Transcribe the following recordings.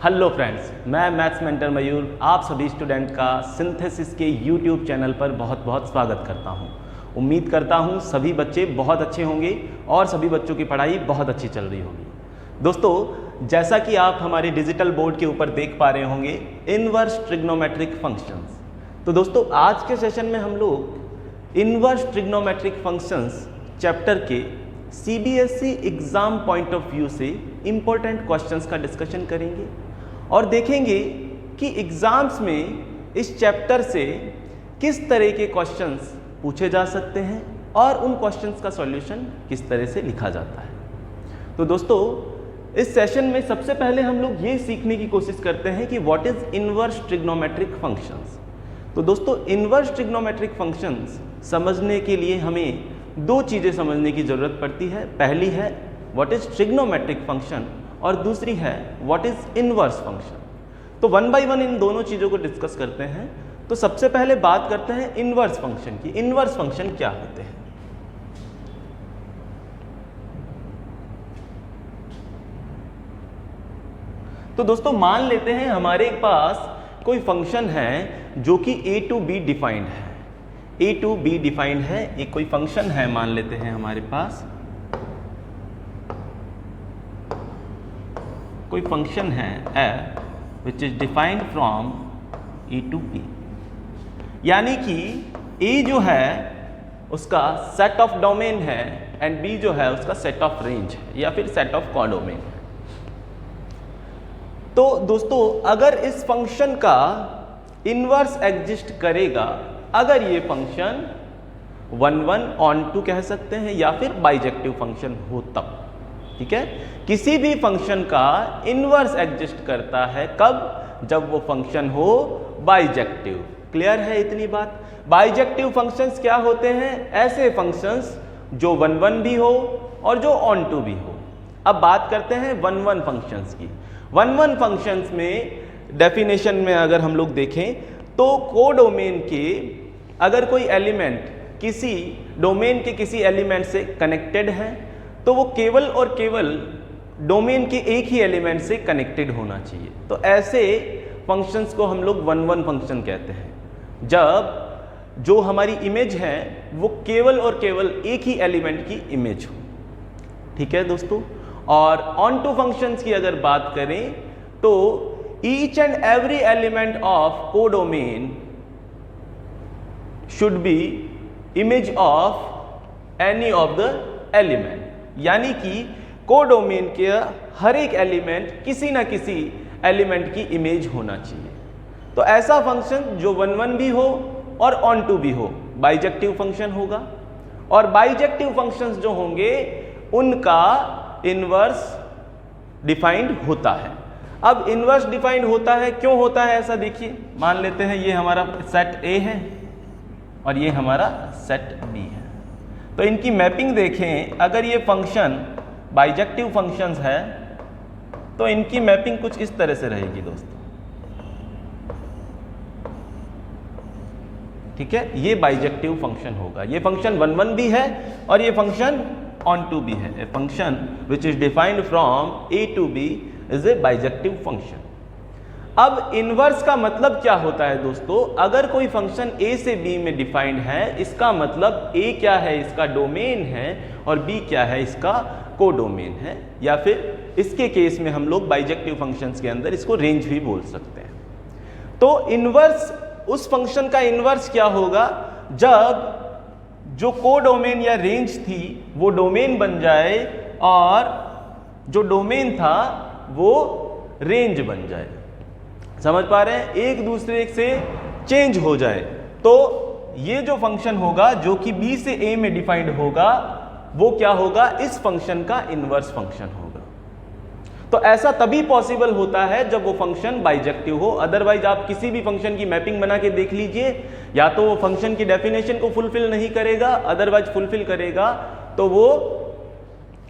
Hello friends, मैं maths mentor मयूर आप सभी स्टूडेंट का सिंथेसिस के यूट्यूब चैनल पर बहुत बहुत स्वागत करता हूं। उम्मीद करता हूं सभी बच्चे बहुत अच्छे होंगे और सभी बच्चों की पढ़ाई बहुत अच्छी चल रही होगी। दोस्तों, जैसा कि आप हमारे डिजिटल बोर्ड के ऊपर देख पा रहे होंगे, इनवर्स ट्रिग्नोमेट्रिक फंक्शंस। तो दोस्तों, आज के सेशन में हम लोग इनवर्स ट्रिग्नोमेट्रिक फंक्शंस चैप्टर के CBSE exam point of view से इम्पोर्टेंट क्वेश्चंस का डिस्कशन करेंगे और देखेंगे कि एग्जाम्स में इस चैप्टर से किस तरह के क्वेश्चंस पूछे जा सकते हैं और उन क्वेश्चंस का सॉल्यूशन किस तरह से लिखा जाता है। तो दोस्तों, इस सेशन में सबसे पहले हम लोग ये सीखने की कोशिश करते हैं कि what is inverse trigonometric functions. तो दोस्तों, इनवर्स ट्रिग्नोमेट्रिक फंक्शंस समझने के लिए हमें दो चीज़ें समझने की ज़रूरत पड़ती है। पहली है व्हाट इज ट्रिग्नोमेट्रिक फंक्शन और दूसरी है व्हाट इज इनवर्स फंक्शन। तो वन बाय वन इन दोनों चीज़ों को डिस्कस करते हैं। तो सबसे पहले बात करते हैं इनवर्स फंक्शन की। इनवर्स फंक्शन क्या होते हैं? तो दोस्तों, मान लेते हैं हमारे पास कोई फंक्शन है जो कि a टू b डिफाइंड है। a टू b डिफाइंड है, एक कोई फंक्शन है, मान लेते हैं हमारे पास कोई फंक्शन है f which is defined from a to b, यानी कि a जो है उसका सेट ऑफ डोमेन है एंड b जो है उसका सेट ऑफ रेंज है या फिर सेट ऑफ कोडोमेन है। तो दोस्तों, अगर इस फंक्शन का इनवर्स एग्जिस्ट करेगा, अगर ये फंक्शन 1 1 ऑन टू कह सकते हैं या फिर बाइजेक्टिव फंक्शन हो तब, ठीक है। किसी भी फंक्शन का इनवर्स एग्जिस्ट करता है कब? जब वो फंक्शन हो बाइजेक्टिव। क्लियर है इतनी बात? बाइजेक्टिव फंक्शंस क्या होते हैं? ऐसे फंक्शंस जो 1 1 भी हो और जो ऑन टू भी हो। अब बात करते हैं 1 1 फंक्शंस की। 1 1 फंक्शंस में डेफिनेशन में अगर हम लोग देखें तो कोडोमेन के अगर कोई एलिमेंट किसी डोमेन के किसी एलिमेंट से कनेक्टेड है तो वो केवल और केवल डोमेन के एक ही एलिमेंट से कनेक्टेड होना चाहिए। तो ऐसे फंक्शंस को हम लोग 1 1 फंक्शन कहते हैं, जब जो हमारी इमेज है वो केवल और केवल एक ही एलिमेंट की इमेज हो। ठीक है दोस्तों। और ऑन टू फंक्शंस की अगर बात करें तो each and every element of codomain should be image of any of the element, यानी कि कोडोमेन के हर एक एलिमेंट किसी ना किसी एलिमेंट की इमेज होना चाहिए। तो ऐसा फंक्शन जो 1 1 भी हो और ऑन टू भी हो बाइजेक्टिव फंक्शन होगा। और बाइजेक्टिव फंक्शंस जो होंगे उनका इनवर्स डिफाइंड होता है। अब इनवर्स डिफाइंड होता है, क्यों होता है ऐसा? देखिए, मान लेते हैं ये हमारा सेट A है और ये हमारा सेट B है। तो इनकी मैपिंग देखें, अगर ये फंक्शन बाइजेक्टिव फंक्शंस है तो इनकी मैपिंग कुछ इस तरह से रहेगी दोस्तों। ठीक है, ये बाइजेक्टिव फंक्शन होगा। ये फंक्शन 1 1 भी है और ये फंक्शन ऑन टू भी है। A function which is defined from a to b is a bijective function. अब इनवर्स का मतलब क्या होता है दोस्तों? अगर कोई फंक्शन a से b में डिफाइंड है, इसका मतलब a क्या है? इसका डोमेन है और b क्या है? इसका कोडोमेन है, या फिर इसके केस में हम लोग बाइजेक्टिव फंक्शंस के अंदर इसको रेंज भी बोल सकते हैं। तो इनवर्स, उस फंक्शन का इनवर्स क्या होगा? जब जो कोडोमेन या रेंज थी वो डोमेन बन जाए और जो डोमेन था वो रेंज बन जाए। समझ पा रहे हैं? एक दूसरे से चेंज हो जाए। तो ये जो फंक्शन होगा जो कि B से A में डिफाइंड होगा वो क्या होगा? इस फंक्शन का इनवर्स फंक्शन होगा। तो ऐसा तभी पॉसिबल होता है जब वो फंक्शन बाइजेक्टिव हो। अदरवाइज आप किसी भी फंक्शन की मैपिंग बना के देख लीजिए, या तो वो फंक्शन की डेफिनेशन को फुलफिल नहीं करेगा, अदरवाइज फुलफिल करेगा तो वो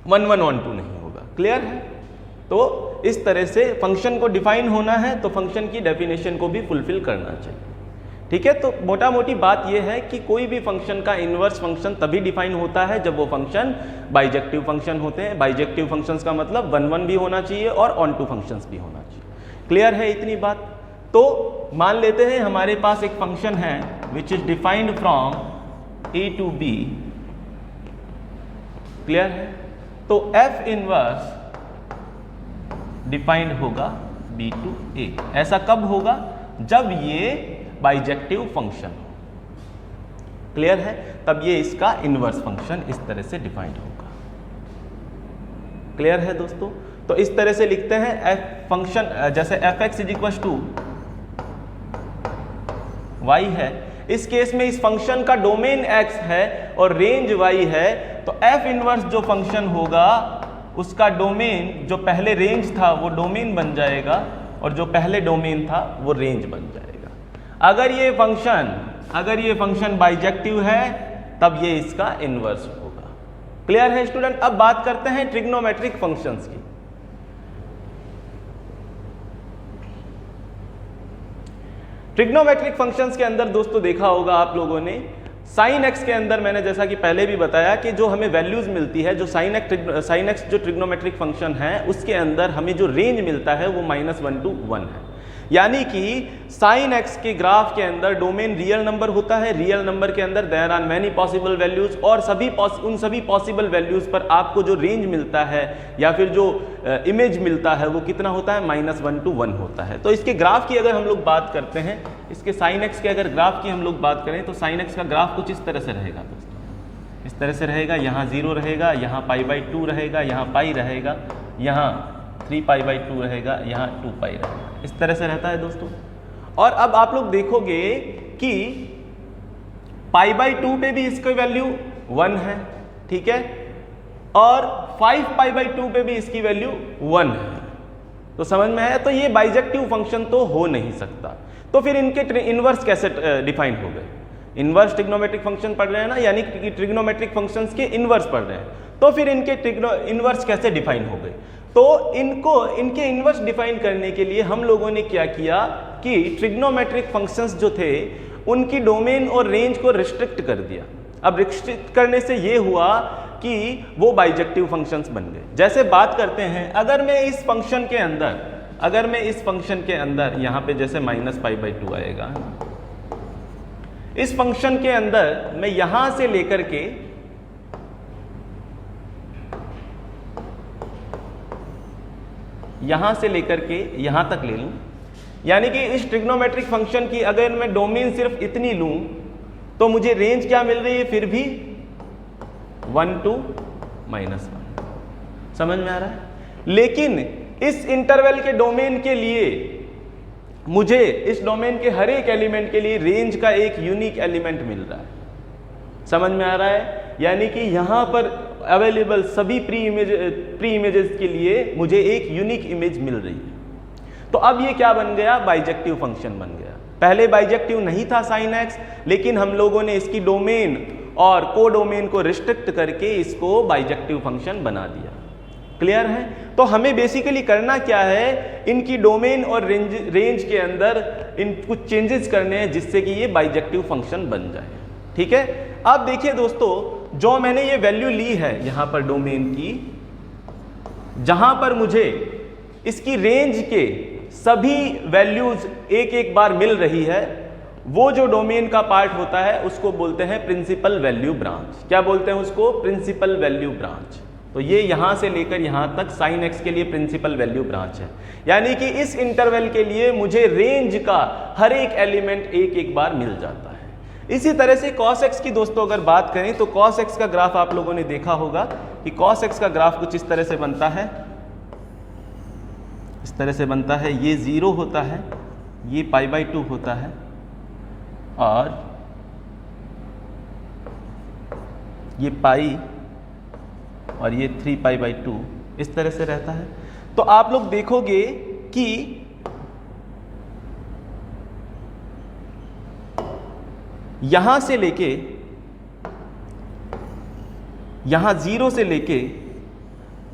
1 1 ऑन टू नहीं होगा। क्लियर है? तो इस तरह से फंक्शन को डिफाइन होना है तो फंक्शन की डेफिनेशन को भी फुलफिल करना चाहिए। ठीक है, तो मोटा मोटी बात यह है कि कोई भी फंक्शन का इनवर्स फंक्शन तभी डिफाइन होता है जब वो फंक्शन बाइजेक्टिव फंक्शन होते हैं। बाइजेक्टिव फंक्शंस का मतलब 1 1 भी होना चाहिए और ऑन टू फंक्शंस भी होना चाहिए। क्लियर है इतनी बात? तो मान लेते हैं हमारे पास एक फंक्शन है विच is defined from a to b, clear है? तो f इनवर्स डिफाइंड होगा b to a। ऐसा कब होगा? जब ये बाइजेक्टिव फंक्शन हो, क्लियर है? तब ये इसका इनवर्स फंक्शन इस तरह से डिफाइंड होगा। क्लियर है दोस्तों? तो इस तरह से लिखते हैं f फंक्शन, जैसे f(x) is equal to y है, इस केस में इस फंक्शन का डोमेन x है और रेंज y है, तो f इनवर्स जो फंक्शन होगा उसका डोमेन, जो पहले रेंज था वो डोमेन बन जाएगा और जो पहले डोमेन था वो रेंज बन जाएगा। अगर ये फंक्शन बाइजेक्टिव है तब ये इसका इनवर्स होगा। क्लियर है स्टूडेंट? अब बात करते हैं ट्रिग्नोमेट्रिक फंक्शंस की। ट्रिग्नोमेट्रिक फंक्शंस के अंदर दोस्तों देखा होगा आप लोगों ने, साइन एक्स के अंदर मैंने जैसा कि पहले भी बताया कि जो हमें वैल्यूज मिलती है, जो साइन एक्स जो ट्रिग्नोमेट्रिक फंक्शन है उसके अंदर हमें जो रेंज मिलता है वो -1 to 1 है। यानी कि साइन एक्स के ग्राफ के अंदर डोमेन रियल नंबर होता है, रियल नंबर के अंदर there are many possible values, और उन सभी पॉसिबल वैल्यूज पर आपको जो रेंज मिलता है या फिर जो इमेज मिलता है वो कितना होता है? -1 to 1 होता है। तो इसके ग्राफ की अगर हम लोग बात करते हैं, इसके साइन एक्स के अगर ग्राफ की हम लोग बात करें तो साइन एक्स का ग्राफ कुछ इस तरह से रहेगा दोस्तों, इस तरह से रहेगा। यहाँ 0 रहेगा, यहाँ π/2 रहेगा, यहाँ पाई रहेगा, यहाँ 3π/2 रहेगा, यहाँ 2π रहेगा, इस तरह से रहता है दोस्तों। और अब आप लोग देखोगे कि π/2 पे भी इसकी वैल्यू 1 है, ठीक है, और 5π/2 पे भी इसकी वैल्यू 1 है। तो समझ में आया? तो ये बाइजेक्टिव फंक्शन तो हो नहीं सकता। तो फिर इनके इनवर्स कैसे डिफाइन हो गए? इनवर्स ट्रिग्नोमेट्रिक फंक्शन पढ़ रहे हैं ना, यानी कि ट्रिग्नोमेट्रिक फंक्शंस के इनवर्स पढ़ रहे हैं, तो फिर इनके इनवर्स कैसे डिफाइन हो गए? तो इनके इनवर्स डिफाइन करने के लिए हम लोगों ने क्या किया कि ट्रिग्नोमेट्रिक फंक्शंस जो थे उनकी डोमेन और रेंज को रिस्ट्रिक्ट कर दिया। अब रिस्ट्रिक्ट करने से ये हुआ कि वो बाइजेक्टिव फंक्शंस बन गए। जैसे बात करते हैं, अगर मैं इस फंक्शन के अंदर यहाँ पे जैसे -π/2 आएगा, इस फंक्शन के अंदर मैं यहां से लेकर के यहां तक ले लूं, यानी कि इस ट्रिग्नोमेट्रिक फंक्शन की अगर मैं डोमेन सिर्फ इतनी लूं तो मुझे रेंज क्या मिल रही है? फिर भी 1 to -1। समझ में आ रहा है? लेकिन इस इंटरवल के डोमेन के लिए मुझे इस डोमेन के हर एक एलिमेंट के लिए रेंज का एक यूनिक एलिमेंट मिल रहा है। समझ में आ रहा है? यानी कि यहां पर अवेलेबल सभी प्री इमेजेस के लिए मुझे एक यूनिक इमेज मिल रही है। तो अब ये क्या बन गया? बाइजेक्टिव फंक्शन बन गया। पहले बाइजेक्टिव नहीं था साइन एक्स, लेकिन हम लोगों ने इसकी डोमेन और कोडोमेन को रिस्ट्रिक्ट करके इसको बाइजेक्टिव फंक्शन बना दिया। क्लियर है? तो हमें बेसिकली करना क्या है, इनकी डोमेन और रेंज के अंदर इन कुछ चेंजेस करने हैं जिससे कि ये बाइजेक्टिव फंक्शन बन जाए। ठीक है? अब देखिए दोस्तों, जो मैंने ये वैल्यू ली है यहां पर डोमेन की, जहां पर मुझे इसकी रेंज के सभी वैल्यूज एक एक बार मिल रही है, वो जो डोमेन का पार्ट होता है उसको बोलते हैं प्रिंसिपल वैल्यू ब्रांच। क्या बोलते हैं उसको? Principal value branch. तो ये यहां से लेकर यहां तक साइन एक्स के लिए प्रिंसिपल वैल्यू ब्रांच है, यानी कि इस इंटरवल के लिए मुझे रेंज का हर एक एलिमेंट एक एक बार मिल जाता है। इसी तरह से cos x की दोस्तों अगर बात करें तो cos x का ग्राफ आप लोगों ने देखा होगा कि cos x का ग्राफ कुछ इस तरह से बनता है, इस तरह से बनता है। ये 0 होता है, ये π/2 होता है और ये पाई और ये 3π/2 इस तरह से रहता है। तो आप लोग देखोगे कि यहां से लेके यहां 0 से लेके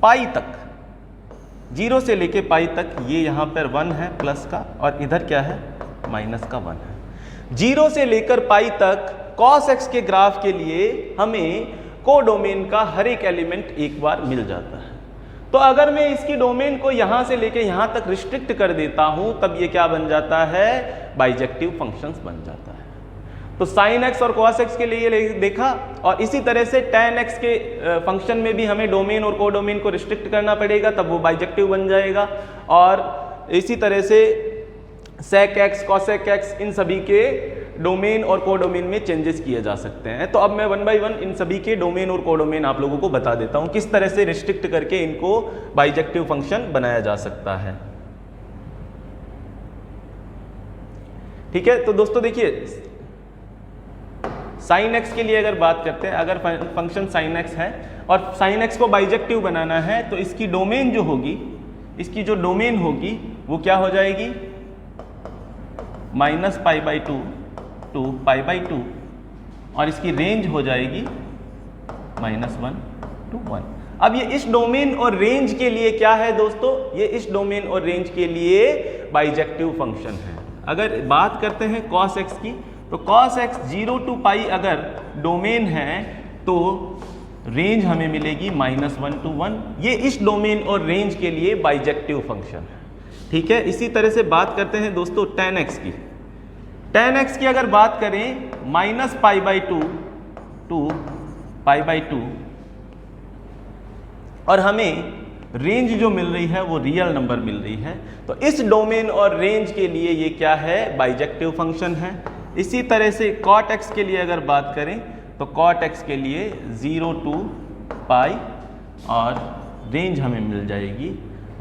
पाई तक, 0 से लेके पाई तक ये यहां पर 1 है प्लस का, और इधर क्या है? माइनस का 1 है। 0 से लेकर पाई तक cos x के ग्राफ के लिए हमें कोडोमेन का हर एक एलिमेंट एक बार मिल जाता है। तो अगर मैं इसकी डोमेन को यहां से लेके यहां तक रिस्ट्रिक्ट कर देता हूं तब ये क्या बन जाता है, बाइजेक्टिव फंक्शंस बन जाता है। तो साइन एक्स और कॉस एक्स के लिए देखा, और इसी तरह से टेन एक्स के फंक्शन में भी हमें डोमेन और कोडोमेन को रिस्ट्रिक्ट करना पड़ेगा, तब वो बाइजेक्टिव बन जाएगा। और इसी तरह से सेक एक्स, कॉसेक एक्स, इन सभी के डोमेन और कोडोमेन में चेंजेस किए जा सकते हैं। तो अब मैं वन बाय वन इन सभी के डोमेन और कोडोमेन आप लोगों को बता देता हूं, किस तरह से रिस्ट्रिक्ट करके इनको बाइजेक्टिव फंक्शन बनाया जा सकता है। ठीक है, तो दोस्तों देखिए, साइन एक्स के लिए अगर बात करते हैं, अगर फंक्शन साइन एक्स है और साइन एक्स को बाइजेक्टिव बनाना है तो इसकी डोमेन जो होगी, इसकी जो डोमेन होगी वो क्या हो जाएगी, -π/2 to π/2, और इसकी रेंज हो जाएगी -1 to 1। अब ये इस डोमेन और रेंज के लिए क्या है दोस्तों, ये इस डोमेन और रेंज के लिए बाइजेक्टिव फंक्शन है। अगर बात करते हैं cos x की, तो cos x 0 to π अगर डोमेन है तो रेंज हमें मिलेगी -1 to 1। ये इस डोमेन और रेंज के लिए बाइजेक्टिव फंक्शन है। ठीक है, इसी तरह से बात करते हैं दोस्तों tan x की। tan x की अगर बात करें -π/2 to π/2, और हमें रेंज जो मिल रही है वो रियल नंबर मिल रही है, तो इस डोमेन और रेंज के लिए ये क्या है, बाइजेक्टिव फंक्शन है। इसी तरह से cot x के लिए अगर बात करें तो cot x के लिए 0 to π और रेंज हमें मिल जाएगी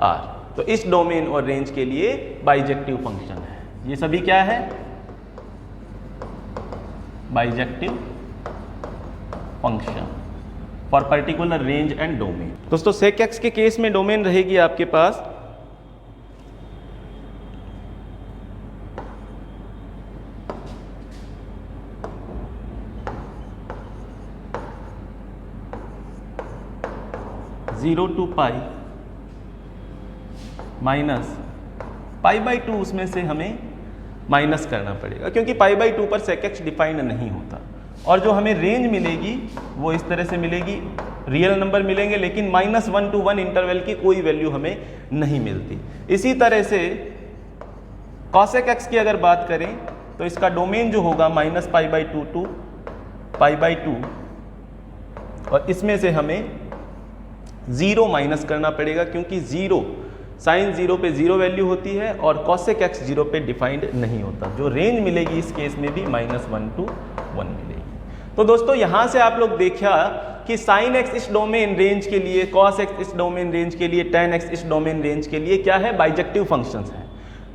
r। तो इस डोमेन और रेंज के लिए बाइजेक्टिव फंक्शन है। ये सभी क्या है, bijective function for particular range and domain. दोस्तों sec x के केस में डोमेन रहेगी आपके पास (0 to π) माइनस π/2, उसमें से हमें माइनस करना पड़ेगा क्योंकि π/2 पर sec x डिफाइंड नहीं होता। और जो हमें रेंज मिलेगी वो इस तरह से मिलेगी, रियल नंबर मिलेंगे लेकिन -1 to 1 इंटरवल की कोई वैल्यू हमें नहीं मिलती। इसी तरह से cosec x की अगर बात करें तो इसका डोमेन जो होगा -π/2 to π/2, और इसमें से हमें 0 माइनस करना पड़ेगा क्योंकि 0 साइन 0 पे 0 वैल्यू होती है और cosec x 0 पे डिफाइंड नहीं होता। जो रेंज मिलेगी इस केस में भी -1 to 1 मिलेगी। तो दोस्तों यहाँ से आप लोग देखा कि sin x इस डोमेन रेंज के लिए, cos x इस डोमेन रेंज के लिए, tan x इस डोमेन रेंज के लिए क्या है, बाइजेक्टिव फंक्शंस हैं।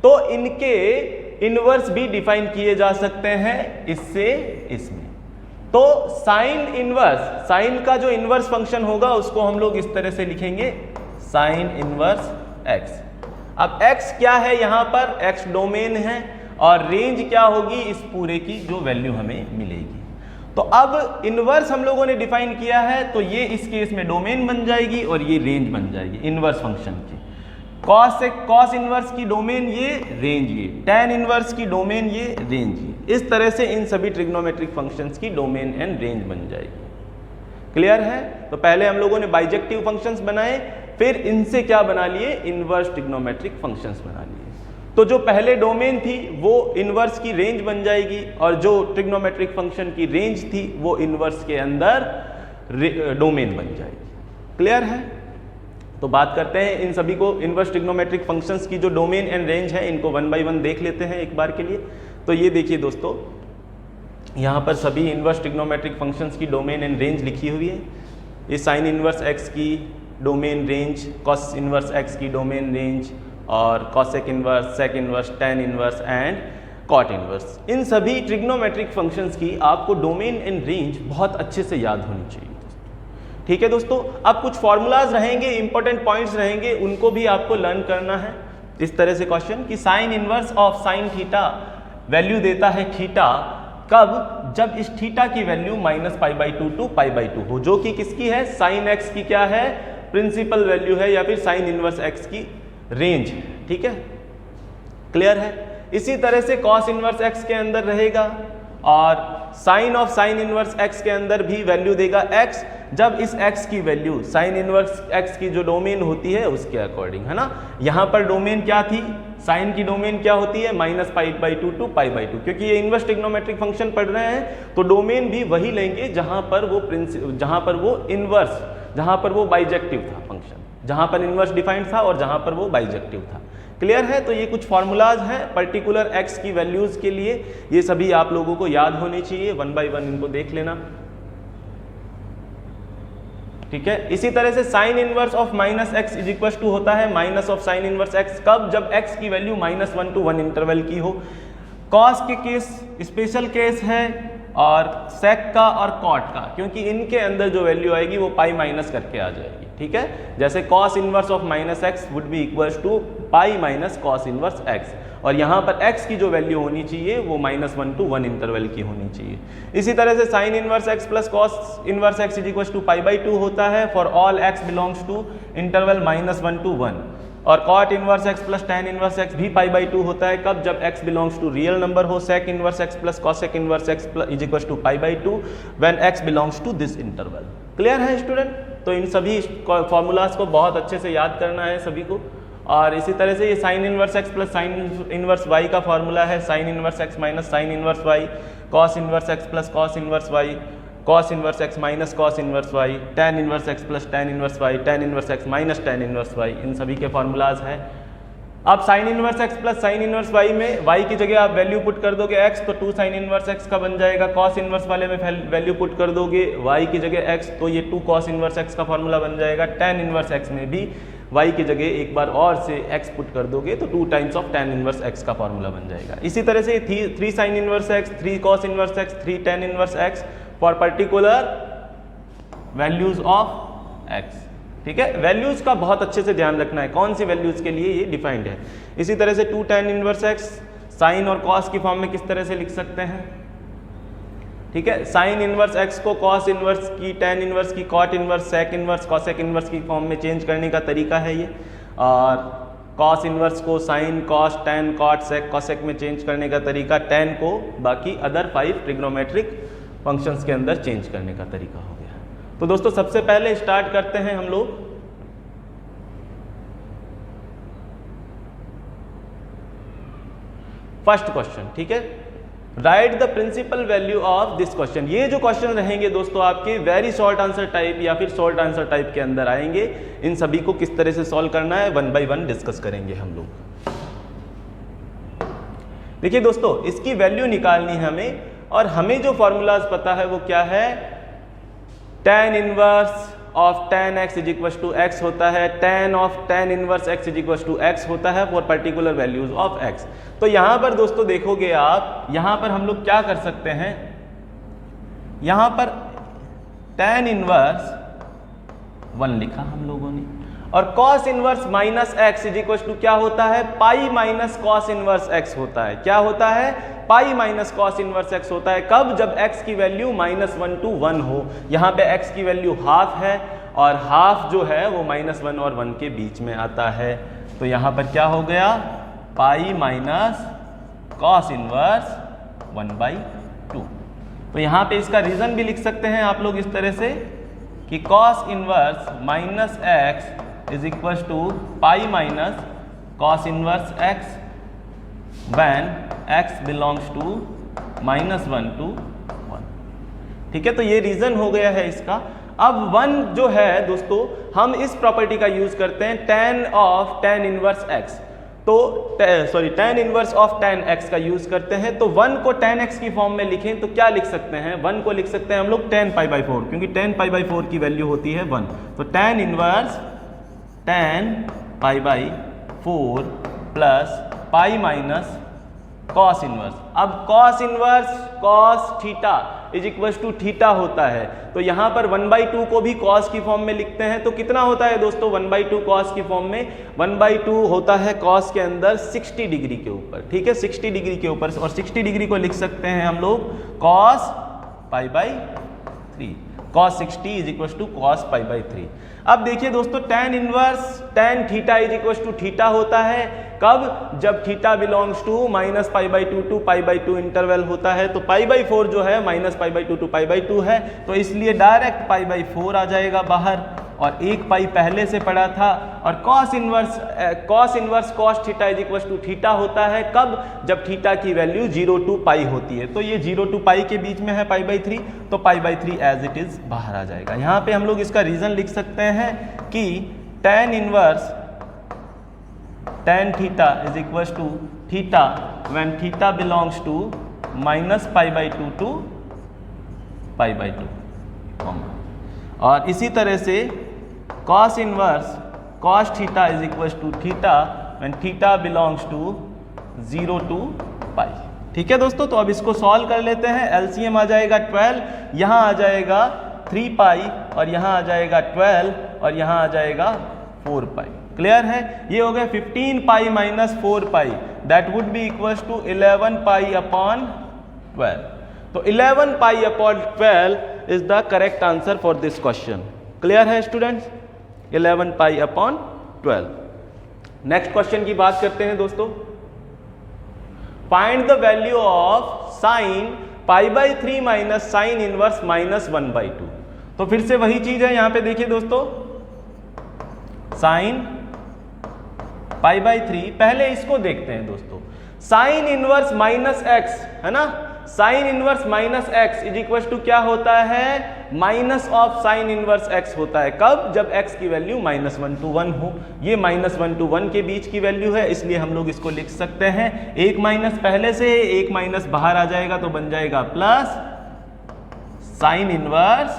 तो इनके इनवर्स भी डिफाइन किए जा सकते हैं इससे इसमें। तो साइन इनवर्स, साइन का जो इनवर्स फंक्शन होगा उसको हम लोग इस तरह से लिखेंगे, साइन इनवर्स x। अब x क्या है यहाँ पर, x डोमेन है और रेंज क्या होगी, इस पूरे की जो वैल्यू हमें मिलेगी। तो अब इनवर्स हम लोगों ने डिफाइन किया है, तो ये इस केस में डोमेन बन जाएगी और ये रेंज बन जाएगी इनवर्स फंक्शन की। कॉस इनवर्स की डोमेन ये, रेंज ये, tan इनवर्स की डोमेन ये, रेंज ये। इस तरह से इन सभी ट्रिग्नोमेट्रिक फंक्शंस की डोमेन एंड रेंज बन जाएगी। क्लियर है? तो पहले हम लोगों ने बाइजेक्टिव फंक्शंस बनाए, फिर इनसे क्या बना लिए, इनवर्स ट्रिग्नोमेट्रिक फंक्शंस बना लिए। तो जो पहले डोमेन थी वो इनवर्स की रेंज बन जाएगी और जो ट्रिग्नोमेट्रिक फंक्शन की रेंज थी वो इनवर्स के अंदर डोमेन बन जाएगी। क्लियर है? तो बात करते हैं इन सभी को, इनवर्स ट्रिग्नोमेट्रिक फंक्शंस की जो डोमेन एंड रेंज है इनको वन बाय वन देख लेते हैं एक बार के लिए। तो ये देखिए दोस्तों, यहाँ पर सभी इनवर्स ट्रिग्नोमेट्रिक फंक्शंस की डोमेन एंड रेंज लिखी हुई है। ये साइन इनवर्स एक्स की domain range, cos inverse x की डोमेन रेंज, और cosec inverse, sec inverse, tan inverse and cot inverse. इन सभी ट्रिग्नोमेट्रिक फंक्शंस की आपको डोमेन एंड रेंज बहुत अच्छे से याद होनी चाहिए। ठीक है दोस्तों, अब कुछ फॉर्मूलाज रहेंगे, इंपॉर्टेंट पॉइंट्स रहेंगे, उनको भी आपको लर्न करना है। इस तरह से क्वेश्चन कि sine inverse of sine theta value देता है थीटा, कब, जब इस थीटा की वैल्यू -π/2 to π/2 हो, जो कि किसकी है, साइन एक्स की क्या है, प्रिंसिपल वैल्यू है या फिर साइन इनवर्स एक्स की रेंज है। ठीक है, क्लियर है? इसी तरह से कॉस इनवर्स एक्स के अंदर रहेगा और sine of sine inverse x के अंदर भी वैल्यू देगा x, जब इस x की वैल्यू साइन इनवर्स x की जो डोमेन होती है उसके अकॉर्डिंग, है ना। यहाँ पर डोमेन क्या थी, साइन की डोमेन क्या होती है, -π/2 टू π/2, क्योंकि ये इनवर्स ट्रिग्नोमेट्रिक फंक्शन पढ़ रहे हैं तो डोमेन भी वही लेंगे जहाँ पर वो बाइजेक्टिव था फंक्शन, जहाँ पर इनवर्स डिफाइंड था और जहाँ पर वो बाइजेक्टिव था। क्लियर है। तो ये कुछ फॉर्मूलाज हैं पर्टिकुलर x की वैल्यूज के लिए, ये सभी आप लोगों को याद होने चाहिए, 1 बाय 1 इनको देख लेना, ठीक है। इसी तरह से sine inverse of -x is equal to होता है minus of sine inverse x, कब, जब x की वैल्यू -1 to 1 इंटरवल की हो। कॉस के केस स्पेशल केस है, और सेक का और कॉट का, क्योंकि इनके अंदर जो वैल्यू आएगी वो पाई माइनस करके आ जाएगी, ठीक है। जैसे cos inverse of -x would be equals to pi minus cos inverse x, और यहाँ पर x की जो वैल्यू होनी चाहिए वो -1 to 1 इंटरवल की होनी चाहिए। इसी तरह से sine inverse x plus cos inverse x is equal to π/2 होता है for all x belongs to interval -1 to 1, और cot inverse x plus tan inverse x भी π/2 होता है, कब, जब x belongs to real number हो। Sec inverse x plus cosec inverse x is equal to π/2 when x belongs to this interval. Clear है student. तो इन सभी फॉर्मूलाज को बहुत अच्छे से याद करना है सभी को। और इसी तरह से ये sine inverse x plus sine inverse y का फॉर्मूला है, sine inverse x minus sine inverse y, cos inverse x plus cos inverse y, cos inverse x minus cos inverse y, tan inverse x plus tan inverse y, tan inverse x minus tan inverse y, इन सभी के formulas हैं। अब sine inverse x plus sine inverse y में y की जगह आप value put कर दोगे x, तो 2 साइन इनवर्स x का बन जाएगा। कॉस इनवर्स वाले में वैल्यू पुट कर दोगे y की जगह x, तो ये 2 कॉस इनवर्स x का फॉर्मूला बन जाएगा। tan इनवर्स x में भी y की जगह एक बार और से x पुट कर दोगे तो 2 times of tan inverse x का फॉर्मूला बन जाएगा। इसी तरह से 3 sign inverse x, 3 cos inverse x, 3 tan inverse x for particular values of x, ठीक है। वैल्यूज का बहुत अच्छे से ध्यान रखना है, कौन सी वैल्यूज के लिए ये डिफाइंड है। इसी तरह से 2 tan इनवर्स x साइन और कॉस की फॉर्म में किस तरह से लिख सकते हैं, ठीक है। साइन इनवर्स x को कॉस इनवर्स की, tan इनवर्स की, cot inverse, sec inverse, cosec inverse की फॉर्म में चेंज करने का तरीका है ये, और कॉस इनवर्स को sine, cos, tan, cot, sec, cosec में चेंज करने का तरीका, tan को बाकी अदर 5 ट्रिग्नोमेट्रिक फंक्शंस के अंदर चेंज करने का तरीका हो गया। तो दोस्तों सबसे पहले स्टार्ट करते हैं हम लोग फर्स्ट क्वेश्चन, ठीक है। Write the principal value of this question. ये जो क्वेश्चन रहेंगे दोस्तों आपके वेरी शॉर्ट आंसर टाइप या फिर शॉर्ट आंसर टाइप के अंदर आएंगे। इन सभी को किस तरह से सॉल्व करना है 1 बाय 1 डिस्कस करेंगे हम लोग। देखिए दोस्तों इसकी वैल्यू निकालनी है हमें, और हमें जो फॉर्मूलाज पता है वो क्या है, tan inverse of tan x is equal to x होता है, tan of tan inverse x is equal to x होता है for particular values of x। तो यहां पर दोस्तों देखोगे आप, यहां पर हम लोग क्या कर सकते हैं, यहां पर tan इनवर्स 1 लिखा हम लोगों ने, और cos inverse minus x is equal to क्या होता है, pi minus cos inverse x होता है। क्या होता है, pi minus cos inverse x होता है, कब, जब x की वैल्यू -1 to 1 हो। यहाँ पे x की वैल्यू हाफ है, और हाफ जो है वो -1 और 1 के बीच में आता है। तो यहाँ पर क्या हो गया, पाई माइनस cos इनवर्स 1/2। तो यहाँ पे इसका रीजन भी लिख सकते हैं आप लोग इस तरह से कि cos inverse minus x is equal to pi minus cos inverse x when x belongs to -1 to 1, ठीक है। तो ये रीजन हो गया है इसका। अब 1 जो है दोस्तों हम इस प्रॉपर्टी का यूज करते हैं tan of tan inverse x, तो tan inverse of tan x का यूज करते हैं। तो 1 को tan x की फॉर्म में लिखें तो क्या लिख सकते हैं, 1 को लिख सकते हैं हम लोग tan π/4, क्योंकि tan π/4 की वैल्यू होती है 1। तो tan inverse tan π/4 plus pi minus cos inverse. अब cos inverse cos theta is equal to theta होता है, तो यहाँ पर 1/2 को भी cos की फॉर्म में लिखते हैं। तो कितना होता है दोस्तों 1/2 cos की फॉर्म में, 1/2 होता है cos के अंदर 60 डिग्री के ऊपर, ठीक है, 60 डिग्री के ऊपर, और 60 डिग्री को लिख सकते हैं हम लोग cos π/3, cos 60 is equal to cos π/3। अब देखिए दोस्तों tan inverse tan theta is equal to theta होता है कब, जब theta belongs to -π/2 to π/2 interval होता है। तो π/4 जो है -π/2 टू π/2 है, तो इसलिए डायरेक्ट π/4 आ जाएगा बाहर, और एक पाई पहले से पड़ा था। और cos inverse cos theta is equal to theta होता है कब, जब थीटा की वैल्यू 0 to π होती है। तो ये 0 to π के बीच में है π/3, तो π/3 एज इट इज बाहर आ जाएगा। यहाँ पे हम लोग इसका रीजन लिख सकते हैं कि tan inverse tan theta is equal to theta when theta belongs to -π/2 to π/2, और इसी तरह से cos inverse cos theta is equal to theta when theta belongs to 0 to π। ठीक है दोस्तों, तो अब इसको सॉल्व कर लेते हैं। एलसीएम आ जाएगा 12, यहाँ आ जाएगा 3π, और यहाँ आ जाएगा 12, और यहाँ आ जाएगा 4π। क्लियर है? ये हो गया 15π minus 4π, that would be equal to 11π upon 12। तो 11π upon 12 is the correct answer for this question. Clear है स्टूडेंट्स? 11π अपॉन 12। नेक्स्ट क्वेश्चन की बात करते हैं दोस्तों। Find the value of sine π/3 minus sine inverse -1/2। तो फिर से वही चीज है, यहां पे देखिए दोस्तों, साइन π/3, पहले इसको देखते हैं दोस्तों। साइन इनवर्स -x है ना, sine inverse -x is equal to क्या होता है, minus of sine inverse x होता है कब, जब x की वैल्यू -1 to 1 हो। ये -1 to 1 के बीच की वैल्यू है, इसलिए हम लोग इसको लिख सकते हैं, एक माइनस पहले से है, एक माइनस बाहर आ जाएगा, तो बन जाएगा प्लस साइन इनवर्स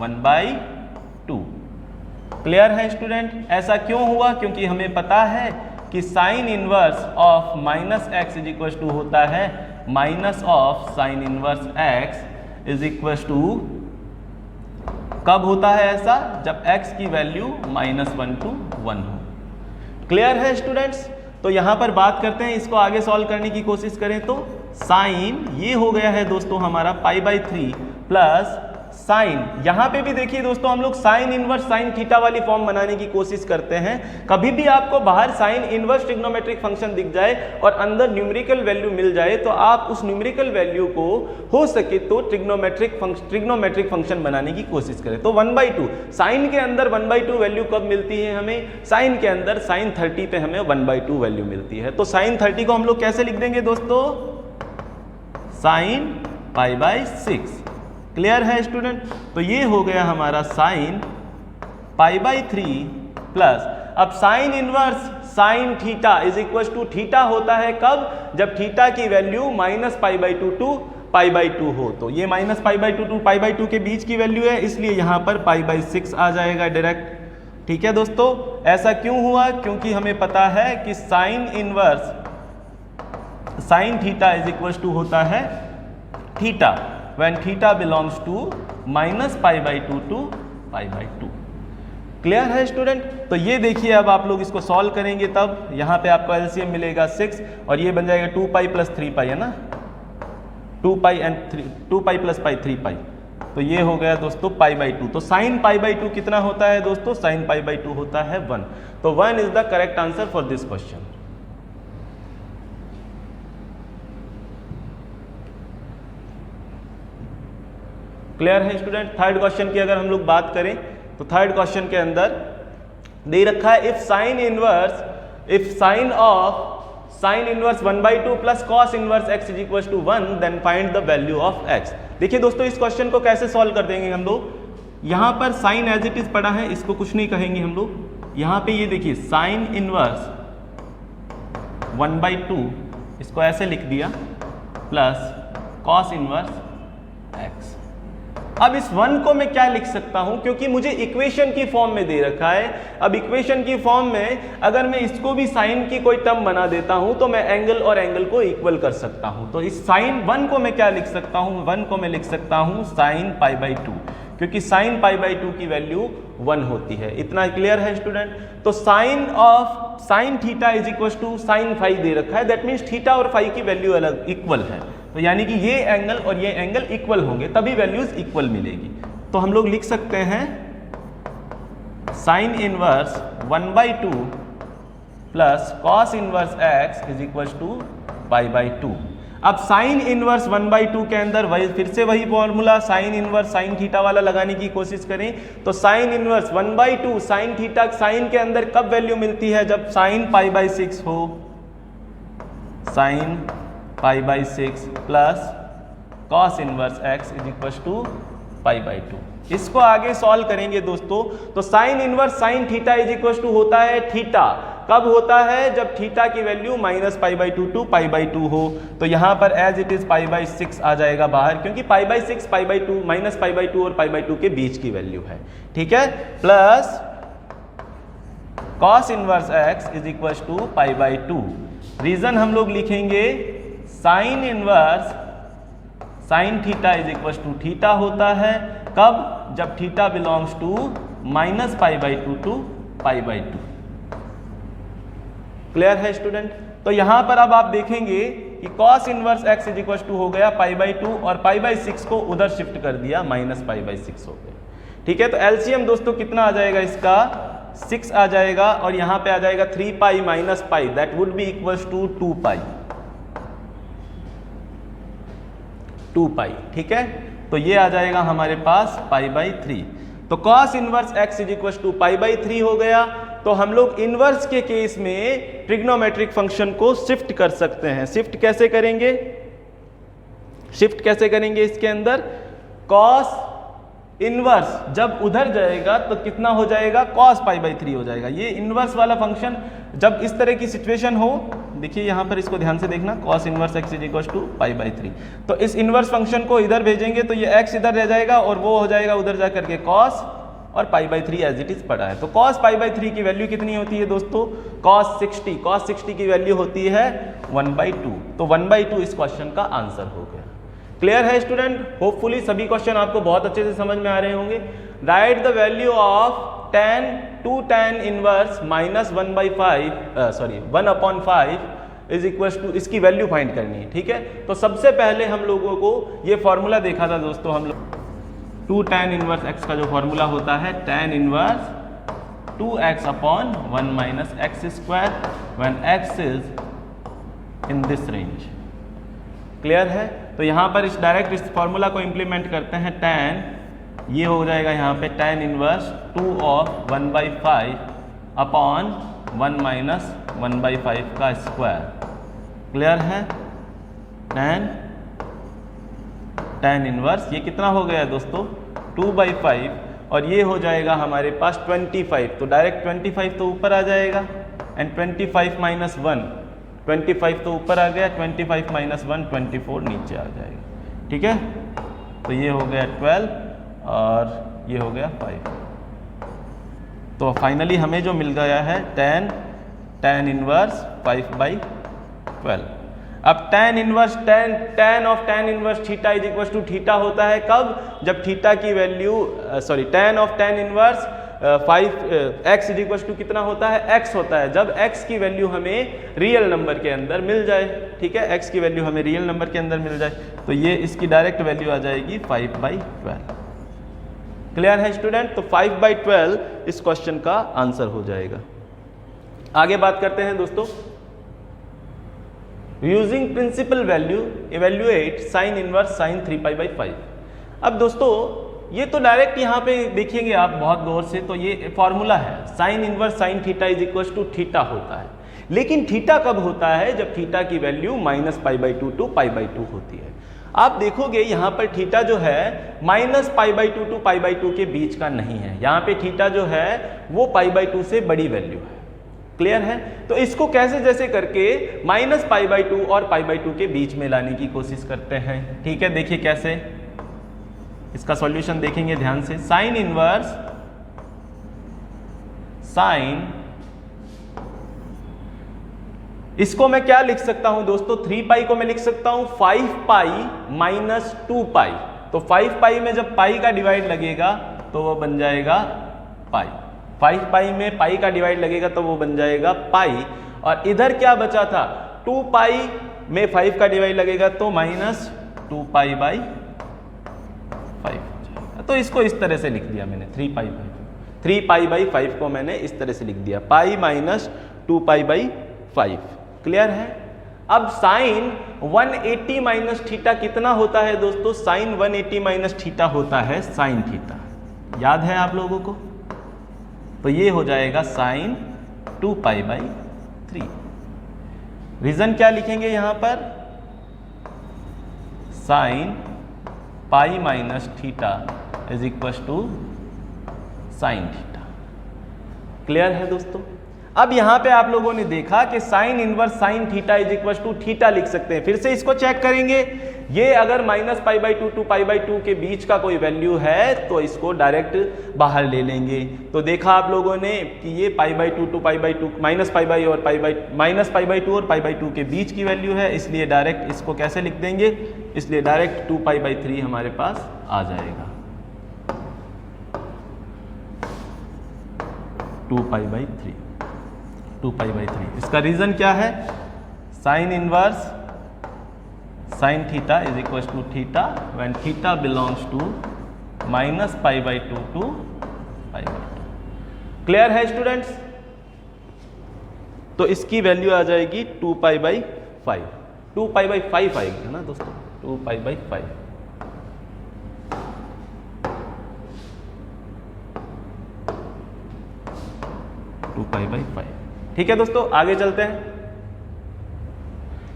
1/2। क्लियर है स्टूडेंट? ऐसा क्यों हुआ? क्योंकि हमें पता है कि sine inverse of -x is equal to होता है minus of sine inverse x is equal to, कब होता है ऐसा, जब x की वैल्यू -1 to 1 हो। क्लियर है स्टूडेंट्स? तो यहां पर बात करते हैं, इसको आगे सॉल्व करने की कोशिश करें तो साइन ये हो गया है दोस्तों हमारा π/3 प्लस साइन, यहां पे भी देखिए दोस्तों हम लोग साइन इनवर्स साइन थीटा वाली फॉर्म बनाने की कोशिश करते हैं। कभी भी आपको बाहर साइन इनवर्स ट्रिग्नोमेट्रिक फंक्शन दिख जाए और अंदर न्यूमेरिकल वैल्यू मिल जाए, तो आप उस न्यूमेरिकल वैल्यू को हो सके तो ट्रिग्नोमेट्रिक फंक्शन बनाने की कोशिश करें। तो 1/2 साइन के अंदर 1/2 वैल्यू कब मिलती है हमें, साइन के अंदर sin 30 पे हमें 1/2 वैल्यू मिलती है। तो sin 30 को हम लोग कैसे लिख देंगे दोस्तों, sin π/6। क्लियर है स्टूडेंट? तो ये हो गया हमारा साइन π/3 प्लस, अब sine inverse sine theta is equal to theta होता है कब, जब थीटा की वैल्यू -π/2 टू π/2 हो। तो ये -π/2 टू π/2 के बीच की वैल्यू है, इसलिए यहां पर π/6 आ जाएगा डायरेक्ट। ठीक है दोस्तों, ऐसा क्यों हुआ? क्योंकि हमें पता है कि sine inverse sine theta is equal to होता है theta when theta belongs to -π/2 to π/2। Clear है स्टूडेंट? तो ये देखिए, अब आप लोग इसको सॉल्व करेंगे तब यहाँ पे आपको एलसीएम मिलेगा 6, और ये बन जाएगा 2π प्लस 3π है ना, 2π प्लस π 3π, तो ये हो गया दोस्तों π/2। तो साइन π/2 कितना होता है दोस्तों, साइन π/2 होता है 1। तो 1 is the correct answer for this question. Clear है स्टूडेंट? थर्ड क्वेश्चन की अगर हम लोग बात करें तो थर्ड क्वेश्चन के अंदर दे रखा है if sine of sine inverse 1/2 plus cos inverse x is equal to 1 then find the value of x। देखिए दोस्तों, इस क्वेश्चन को कैसे सॉल्व कर देंगे हम लोग, यहां पर साइन एज इट इज पड़ा है, इसको कुछ नहीं कहेंगे हम लोग। यहां पे ये देखिए साइन इनवर्स 1/2 इसको ऐसे लिख दिया प्लस cos इनवर्स x। अब इस 1 को मैं क्या लिख सकता हूं, क्योंकि मुझे इक्वेशन की फॉर्म में दे रखा है। अब इक्वेशन की फॉर्म में अगर मैं इसको भी साइन की कोई टर्म बना देता हूं तो मैं एंगल और एंगल को इक्वल कर सकता हूं। तो इस साइन 1 को मैं क्या लिख सकता हूं, 1 को मैं लिख सकता हूं साइन π/2, क्योंकि साइन π/2 की वैल्यू 1 होती है। इतना क्लियर है स्टूडेंट? तो sine theta is equal to sine phi दे रखा है, दैट मीन्स थीटा और फाई की वैल्यू अलग इक्वल है। तो यानी कि ये एंगल और ये एंगल इक्वल होंगे, तभी वैल्यूज इक्वल मिलेगी। तो हम लोग लिख सकते हैं sine inverse 1/2 plus cos inverse x is equal to π/2। अब साइन इनवर्स 1/2 के अंदर वही फिर से वही formula sine inverse sine theta वाला लगाने की कोशिश करें तो sine inverse 1/2 sine theta sine के अंदर कब वैल्यू मिलती है, जब साइन π/6 हो, sine π/6 plus cos inverse x is equal to π/2। इसको आगे सॉल्व करेंगे दोस्तों तो sine inverse sine theta is equal to होता है थीटा, कब होता है, जब थीटा की वैल्यू -π/2 टू π/2 हो। तो यहां पर एज इट इज π/6 आ जाएगा बाहर, क्योंकि π/6 π/2 -π/2 और π/2 के बीच की वैल्यू है, ठीक है। Plus cos inverse x is equal to π/2। Reason हम लोग लिखेंगे sine inverse sine theta is equal to theta होता है, कब, जब theta belongs to -π/2 to π/2। Clear है स्टूडेंट। तो यहां पर अब आप देखेंगे कि cos inverse x is equal to हो गया π/2 और π/6 को उधर शिफ्ट कर दिया -π/6 हो गया, ठीक है। तो एलसीएम दोस्तों कितना आ जाएगा इसका 6 आ जाएगा और यहां पे आ जाएगा 3π - π that would be equal to 2π, ठीक है। तो ये आ जाएगा हमारे पास π/3। तो cos inverse x is equal to π/3 हो गया। तो हम लोग इनवर्स के केस में ट्रिग्नोमेट्रिक फंक्शन को शिफ्ट कर सकते हैं। शिफ्ट कैसे करेंगे, शिफ्ट कैसे करेंगे इसके अंदर, cos इनवर्स जब उधर जाएगा तो कितना हो जाएगा, cos π/3 हो जाएगा। ये इनवर्स वाला फंक्शन जब इस तरह की सिचुएशन हो, देखिए यहां पर इसको ध्यान से देखना, cos inverse x is equal to π/3। तो इस इनवर्स फंक्शन को इधर भेजेंगे तो ये x इधर रह जाएगा और वो हो जाएगा उधर जा करके cos और π/3 एज इट इज पड़ा है। तो cos π/3 की वैल्यू कितनी होती है दोस्तों, cos 60 की वैल्यू होती है 1/2। तो 1/2 इस क्वेश्चन का आंसर हो गया। क्लियर है स्टूडेंट। होपफुली सभी क्वेश्चन आपको बहुत अच्छे से समझ में आ रहे होंगे। Write the value of tan 2tan inverse -1/5 is equal to, इसकी वैल्यू फाइंड करनी है, ठीक है। तो सबसे पहले हम लोगों को ये फॉर्मूला देखा था दोस्तों, हम लोग 2tan इनवर्स x का जो फॉर्मूला होता है tan inverse 2x/1 - x² when x is in this range. Clear है। तो यहाँ पर इस डायरेक्ट इस फॉर्मूला को इंप्लीमेंट करते हैं, tan ये हो जाएगा यहाँ पे tan इनवर्स 2/1/5/1 - 1/5 का स्क्वायर। क्लियर है। tan इनवर्स ये कितना हो गया दोस्तों 2/5 और ये हो जाएगा हमारे पास 25। तो डायरेक्ट 25 तो ऊपर आ जाएगा एंड 25 - 1 25 तो ऊपर आ गया, 25 - 1 24 नीचे आ जाएगा, ठीक है। तो ये हो गया 12 और ये हो गया 5। तो फाइनली हमें जो मिल गया है tan इनवर्स 5/12। अब tan inverse tan of tan inverse theta is equal to theta होता है कब, जब थीटा की value tan of tan inverse 5x is equal to कितना होता है, x होता है, जब x की वैल्यू हमें रियल नंबर के अंदर मिल जाए, ठीक है। x की वैल्यू हमें रियल नंबर के अंदर मिल जाए तो ये इसकी डायरेक्ट वैल्यू आ जाएगी 5/12। क्लियर है स्टूडेंट। तो 5/12 इस क्वेश्चन का आंसर हो जाएगा। आगे बात करते हैं दोस्तों, using principal value evaluate sine inverse sine 3π/5। अब दोस्तों ये तो डायरेक्ट यहाँ पे देखिएंगे आप बहुत गौर से, तो ये फॉर्मूला है sine inverse sine theta is equal to theta होता है। लेकिन थीटा कब होता है, जब थीटा की वैल्यू -π/2 टू π/2 होती है। आप देखोगे यहाँ पर थीटा जो है -π/2 टू π/2 के बीच का नहीं है, यहाँ पे थीटा जो है वो π/2 से बड़ी वैल्यू है। क्लियर है। तो इसको कैसे जैसे करके -π/2 और π/2 के बीच में लाने की कोशिश करते हैं, ठीक है। देखिए कैसे, इसका सॉल्यूशन देखेंगे ध्यान से। साइन इनवर्स साइन, इसको मैं क्या लिख सकता हूं दोस्तों, 3π को मैं लिख सकता हूं 5π - 2π। तो 5π में जब पाई का डिवाइड लगेगा तो वो बन जाएगा पाई, 5π में पाई का डिवाइड लगेगा तो वो बन जाएगा पाई। और इधर क्या बचा था, 2π में 5 का डिवाइड लगेगा तो -2π/5 हो जाएगा। तो इसको इस तरह से लिख दिया मैंने 3π/5। 3 पाई बाई 5 को मैंने इस तरह से लिख दिया, pi minus 2 pi by 5। Clear है? अब साइन 180 माइनस थीटा कितना होता है दोस्तों? साइन 180 माइनस थीटा होता है साइन थीटा। याद है आप लोगों को? तो ये हो जाएगा साइन 2 पाई बाई 3। रीजन क्या लिखेंगे यहां पर? Sine pi minus theta is equal to sine theta. Clear है दोस्तों? अब यहां पे आप लोगों ने देखा कि sine inverse sine theta is equal to theta लिख सकते हैं। फिर से इसको चेक करेंगे। ये अगर minus pi by 2 to pi by 2 के बीच का कोई वैल्यू है तो इसको डायरेक्ट बाहर ले लेंगे। तो देखा आप लोगों ने कि ये pi by 2 to pi by 2, minus pi by और pi by minus pi by 2 और पाई बाई 2 के बीच की वैल्यू है, इसलिए डायरेक्ट इसको कैसे लिख देंगे? इसलिए डायरेक्ट 2 पाई बाई 3 हमारे पास आ जाएगा, 2 पाई बाई 3, 2 पाई बाई 3। इसका रीजन क्या है? Sine inverse sine theta is equal to theta when theta belongs to minus pi by 2 to pi by 2। Clear है स्टूडेंट्स? तो इसकी वैल्यू आ जाएगी 2 पाई बाई 5, 2 पाई बाई 5 आएगी ना दोस्तों, 2 पाई बाई 5। Pi by 5। ठीक है दोस्तों, आगे चलते हैं।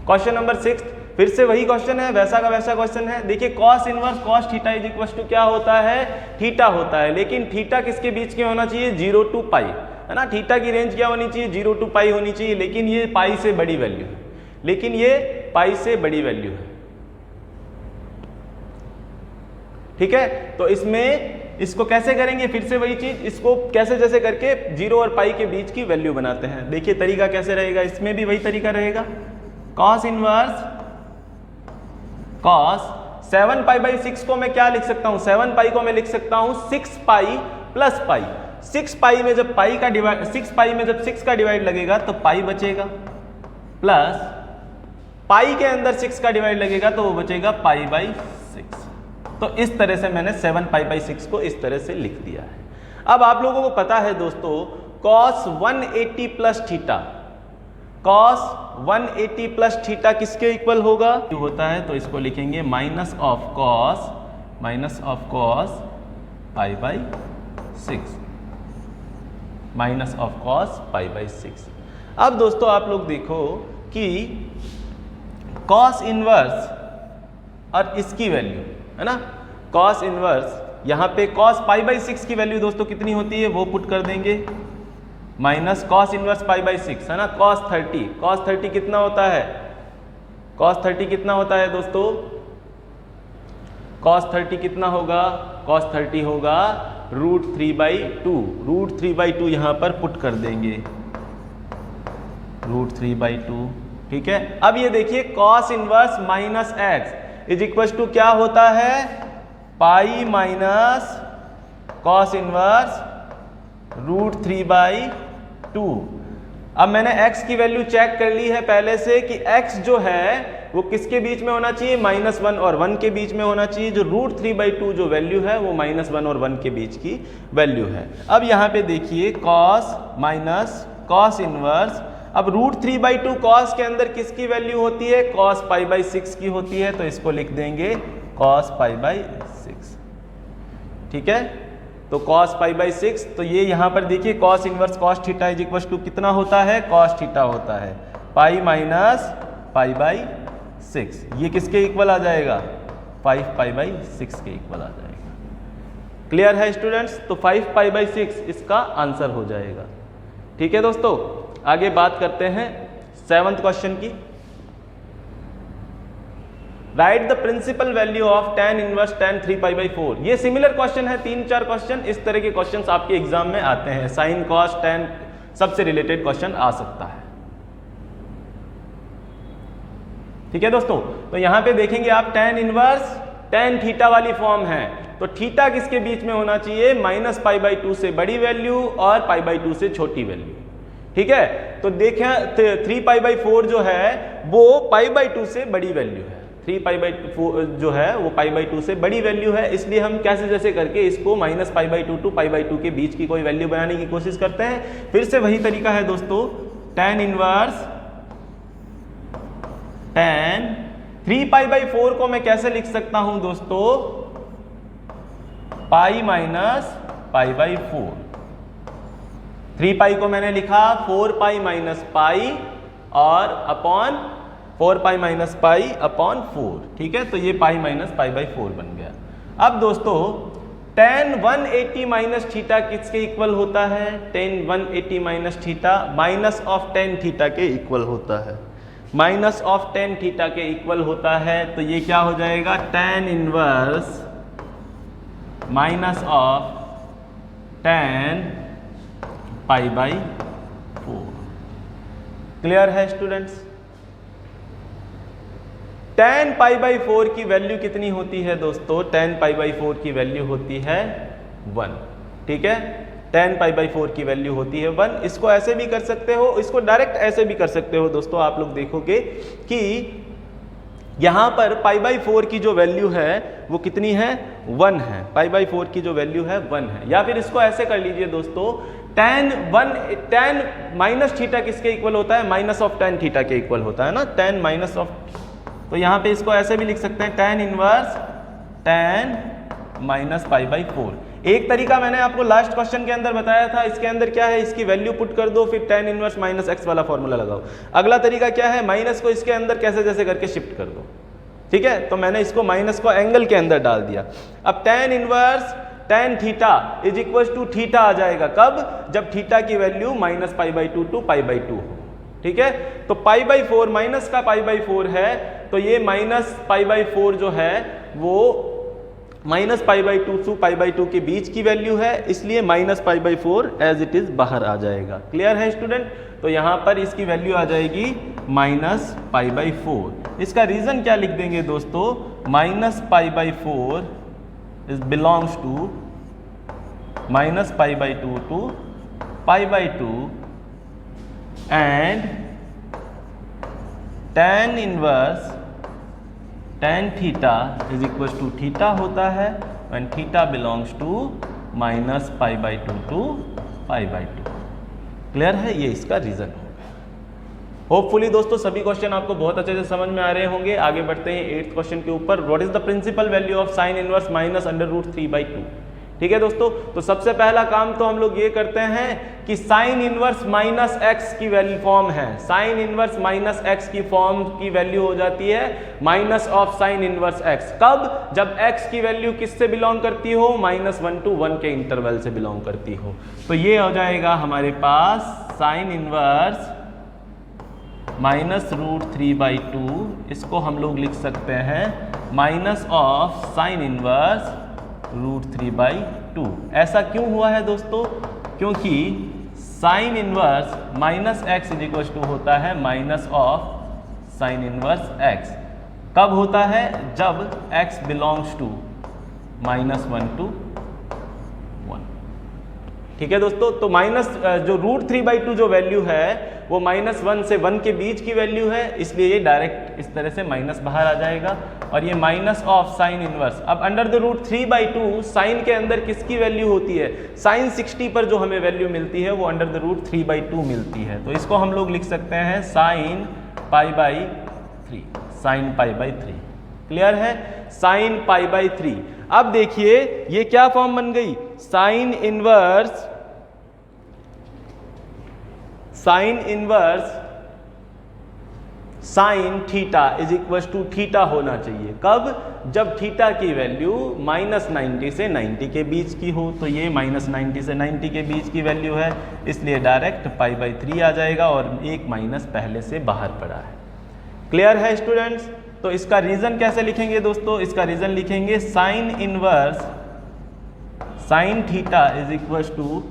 क्वेश्चन नंबर 6, फिर से वही क्वेश्चन है, वैसा का वैसा क्वेश्चन है। देखिए cos inverse cos theta is equal to क्या होता है? थीटा होता है। लेकिन थीटा किसके बीच में होना चाहिए? 0 टू पाई, है ना। थीटा की रेंज क्या होनी चाहिए? 0 टू पाई होनी चाहिए। लेकिन ये पाई से बड़ी वैल्यू है, लेकिन ये पाई से बड़ी वैल्यू है। ठीक है, तो इसमें इसको कैसे करेंगे? फिर से वही चीज, इसको कैसे जैसे करके 0 और पाई के बीच की वैल्यू बनाते हैं। देखिए तरीका कैसे रहेगा, इसमें भी वही तरीका रहेगा। Cos inverse cos 7 pi by 6 को मैं क्या लिख सकता हूं? 7 पाई को मैं लिख सकता हूं 6 पाई प्लस पाई। 6 पाई में जब पाई का डिवाइड 6 पाई में जब 6 का डिवाइड लगेगा तो पाई बचेगा, प्लस पाई के अंदर 6 का डिवाइड लगेगा तो वो बचेगा पाई बाई 6। तो इस तरह से मैंने 7 पाई बाई 6 को इस तरह से लिख दिया है। अब आप लोगों को पता है दोस्तों cos 180 plus theta, cos 180 plus theta किसके इक्वल होगा? होता है तो इसको लिखेंगे minus of cos pi by 6, minus of cos pi by 6। अब दोस्तों आप लोग देखो कि cos इनवर्स और इसकी वैल्यू है ना, cos इनवर्स यहां पे cos पाई बाई 6 की वैल्यू दोस्तों कितनी होती है वो पुट कर देंगे, minus cos inverse pi by 6 है ना, cos 30 कितना होता है? cos 30 कितना होता है दोस्तों? cos 30 कितना होगा? cos 30 होगा √3/2, √3/2 यहां पर पुट कर देंगे, √3/2। ठीक है, अब ये देखिए cos inverse minus x is equal to क्या होता है? Pi minus cos inverse √3/2। अब मैंने x की वैल्यू चेक कर ली है पहले से कि x जो है वो किसके बीच में होना चाहिए? -1 और 1 के बीच में होना चाहिए। जो √3/2 जो वैल्यू है वो -1 और 1 के बीच की वैल्यू है। अब यहाँ पे देखिए cos माइनस cos इनवर्स, अब √3/2 cos के अंदर किसकी वैल्यू होती है? cos पाई बाई 6 की होती है, तो इसको लिख देंगे cos पाई बाई 6। ठीक है, तो cos पाई बाई 6, तो ये यहाँ पर देखिए cos inverse cos theta is equal to कितना होता है? cos थीटा होता है पाई माइनस पाई बाई 6। ये किसके इक्वल आ जाएगा? 5 पाई बाई 6 के इक्वल आ जाएगा। क्लियर है स्टूडेंट्स? तो 5 पाई बाई 6 इसका आंसर हो जाएगा। ठीक है दोस्तों, आगे बात करते हैं 7th क्वेश्चन की। Write the principal value of tan inverse tan 3 pi by 4। ये सिमिलर क्वेश्चन है, 3-4 क्वेश्चन इस तरह के क्वेश्चंस आपके एग्जाम में आते हैं। साइन कॉस tan सबसे रिलेटेड क्वेश्चन आ सकता है। ठीक है दोस्तों, तो यहां पे देखेंगे आप tan इनवर्स tan थीटा वाली फॉर्म है, तो थीटा किसके बीच में होना चाहिए? -π/2 से बड़ी वैल्यू और π/2 से छोटी वैल्यू। ठीक है, तो देखें 3 पाई बाई 4 जो है वो π/2 से बड़ी वैल्यू है। 3π/4 जो है वो π/2 से बड़ी वैल्यू है, इसलिए हम कैसे जैसे करके इसको -π/2 टू π/2 के बीच की कोई वैल्यू बनाने की कोशिश करते हैं। फिर से वही तरीका है दोस्तों, tan इनवर्स tan 3π/4 को मैं कैसे लिख सकता हूं दोस्तों, पाई माइनस π/4। 3π को मैंने लिखा 4π माइनस पाई और अपॉन 4π माइनस पाई अपॉन 4, ठीक है, तो ये पाई माइनस π/4 बन गया। अब दोस्तों tan 180 माइनस थीटा किसके इक्वल होता है, tan 180 minus theta minus of tan theta के इक्वल होता है, माइनस ऑफ tan थीटा के इक्वल होता है। तो ये क्या हो जाएगा, tan inverse minus of tan π/4। Clear है स्टूडेंट्स। tan π/4 की वैल्यू कितनी होती है दोस्तों, tan π/4 की वैल्यू होती है 1, ठीक है, tan π/4 की वैल्यू होती है 1। इसको ऐसे भी कर सकते हो, इसको डायरेक्ट ऐसे भी कर सकते हो दोस्तों। आप लोग देखोगे कि यहां पर π/4 की जो वैल्यू है वो कितनी है, 1 है, π/4 की जो वैल्यू है 1 है। या फिर इसको ऐसे कर लीजिए दोस्तों, tan माइनस थीटा किसके इक्वल होता है, माइनस ऑफ tan थीटा के इक्वल होता है ना, tan माइनस ऑफ, तो यहां पे इसको ऐसे भी लिख सकते हैं, tan इनवर्स tan माइनस π/4। एक तरीका मैंने आपको लास्ट क्वेश्चन के अंदर बताया था, इसके अंदर क्या है, इसकी वैल्यू पुट कर दो, फिर tan इनवर्स माइनस x वाला फॉर्मूला लगाओ। अगला तरीका क्या है, माइनस को इसके अंदर कैसे जैसे करके शिफ्ट कर दो, ठीक है, तो मैंने इसको माइनस को एंगल के अंदर डाल दिया। अब tan inverse tan theta is equal to theta आ जाएगा, कब, जब थीटा की वैल्यू माइनस π/2 टू π/2 हो, ठीक है। तो π/4 माइनस का π/4 है, तो ये माइनस π/4 जो है वो माइनस π/2 टू π/2 के बीच की वैल्यू है, इसलिए माइनस π/4 एज इट इज बाहर आ जाएगा। क्लियर है स्टूडेंट। तो यहां पर इसकी वैल्यू आ जाएगी माइनस π/4। इसका रीजन क्या लिख देंगे दोस्तों, minus π/4 is belongs to minus π/2 to π/2 and tan inverse tan theta is equal to theta होता है when theta belongs to minus π/2 to π/2। Clear है, ये इसका रीजन होगा। होपफुली दोस्तों सभी क्वेश्चन आपको बहुत अच्छे से समझ में आ रहे होंगे। आगे बढ़ते हैं 8th क्वेश्चन के ऊपर। What is the principal value of sine inverse minus √3/2। ठीक है दोस्तों, तो सबसे पहला काम तो हम लोग ये करते हैं कि साइन इनवर्स माइनस एक्स की वैल्यू फॉर्म है, साइन इनवर्स माइनस एक्स की फॉर्म की वैल्यू हो जाती है minus of sine inverse x. कब, जब एक्स की वैल्यू किससे बिलोंग करती हो, -1 to 1 के इंटरवल से बिलोंग करती हो। तो ये हो जाएगा हमारे पास साइन इनवर्स -√3/2, इसको हम लोग लिख सकते हैं माइनस ऑफ साइन इनवर्स √3/2। ऐसा क्यों हुआ है दोस्तों, क्योंकि sine inverse minus x is equal to होता है minus of sine inverse x. कब होता है, जब x बिलोंग्स टू -1 to 1। ठीक है दोस्तों, तो माइनस जो √3/2 जो वैल्यू है वो -1 से 1 के बीच की वैल्यू है, इसलिए ये डायरेक्ट इस तरह से माइनस बाहर आ जाएगा। और ये माइनस ऑफ साइन इनवर्स, अब अंडर द √3/2 साइन के अंदर किसकी वैल्यू होती है, साइन 60 पर जो हमें वैल्यू मिलती है वो अंडर द √3/2 मिलती है। तो इसको हम लोग लिख सकते हैं साइन π/3, साइन π/3। क्लियर है, साइन π/3। अब देखिए ये क्या फॉर्म बन गई, sine inverse sine theta is equal to theta होना चाहिए। कब, जब थीटा की वैल्यू -90 से 90 के बीच की हो। तो ये -90 से 90 के बीच की वैल्यू है, इसलिए डायरेक्ट π/3 आ जाएगा और एक माइनस पहले से बाहर पड़ा है। क्लियर है स्टूडेंट्स। तो इसका रीजन कैसे लिखेंगे दोस्तों, इसका रीजन लिखेंगे sine inverse sine theta is equal to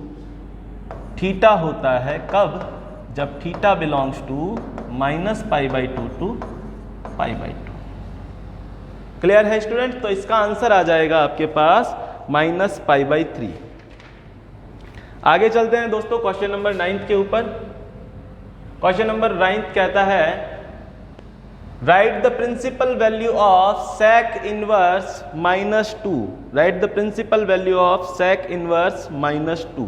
theta होता है कब, जब theta belongs to -π/2 to π/2। Clear है स्टूडेंट। तो इसका आंसर आ जाएगा आपके पास -π/3। आगे चलते हैं दोस्तों क्वेश्चन नंबर 9 के ऊपर। क्वेश्चन नंबर 9 कहता है write the principal value of sec inverse -2, write the principal value of sec inverse -2।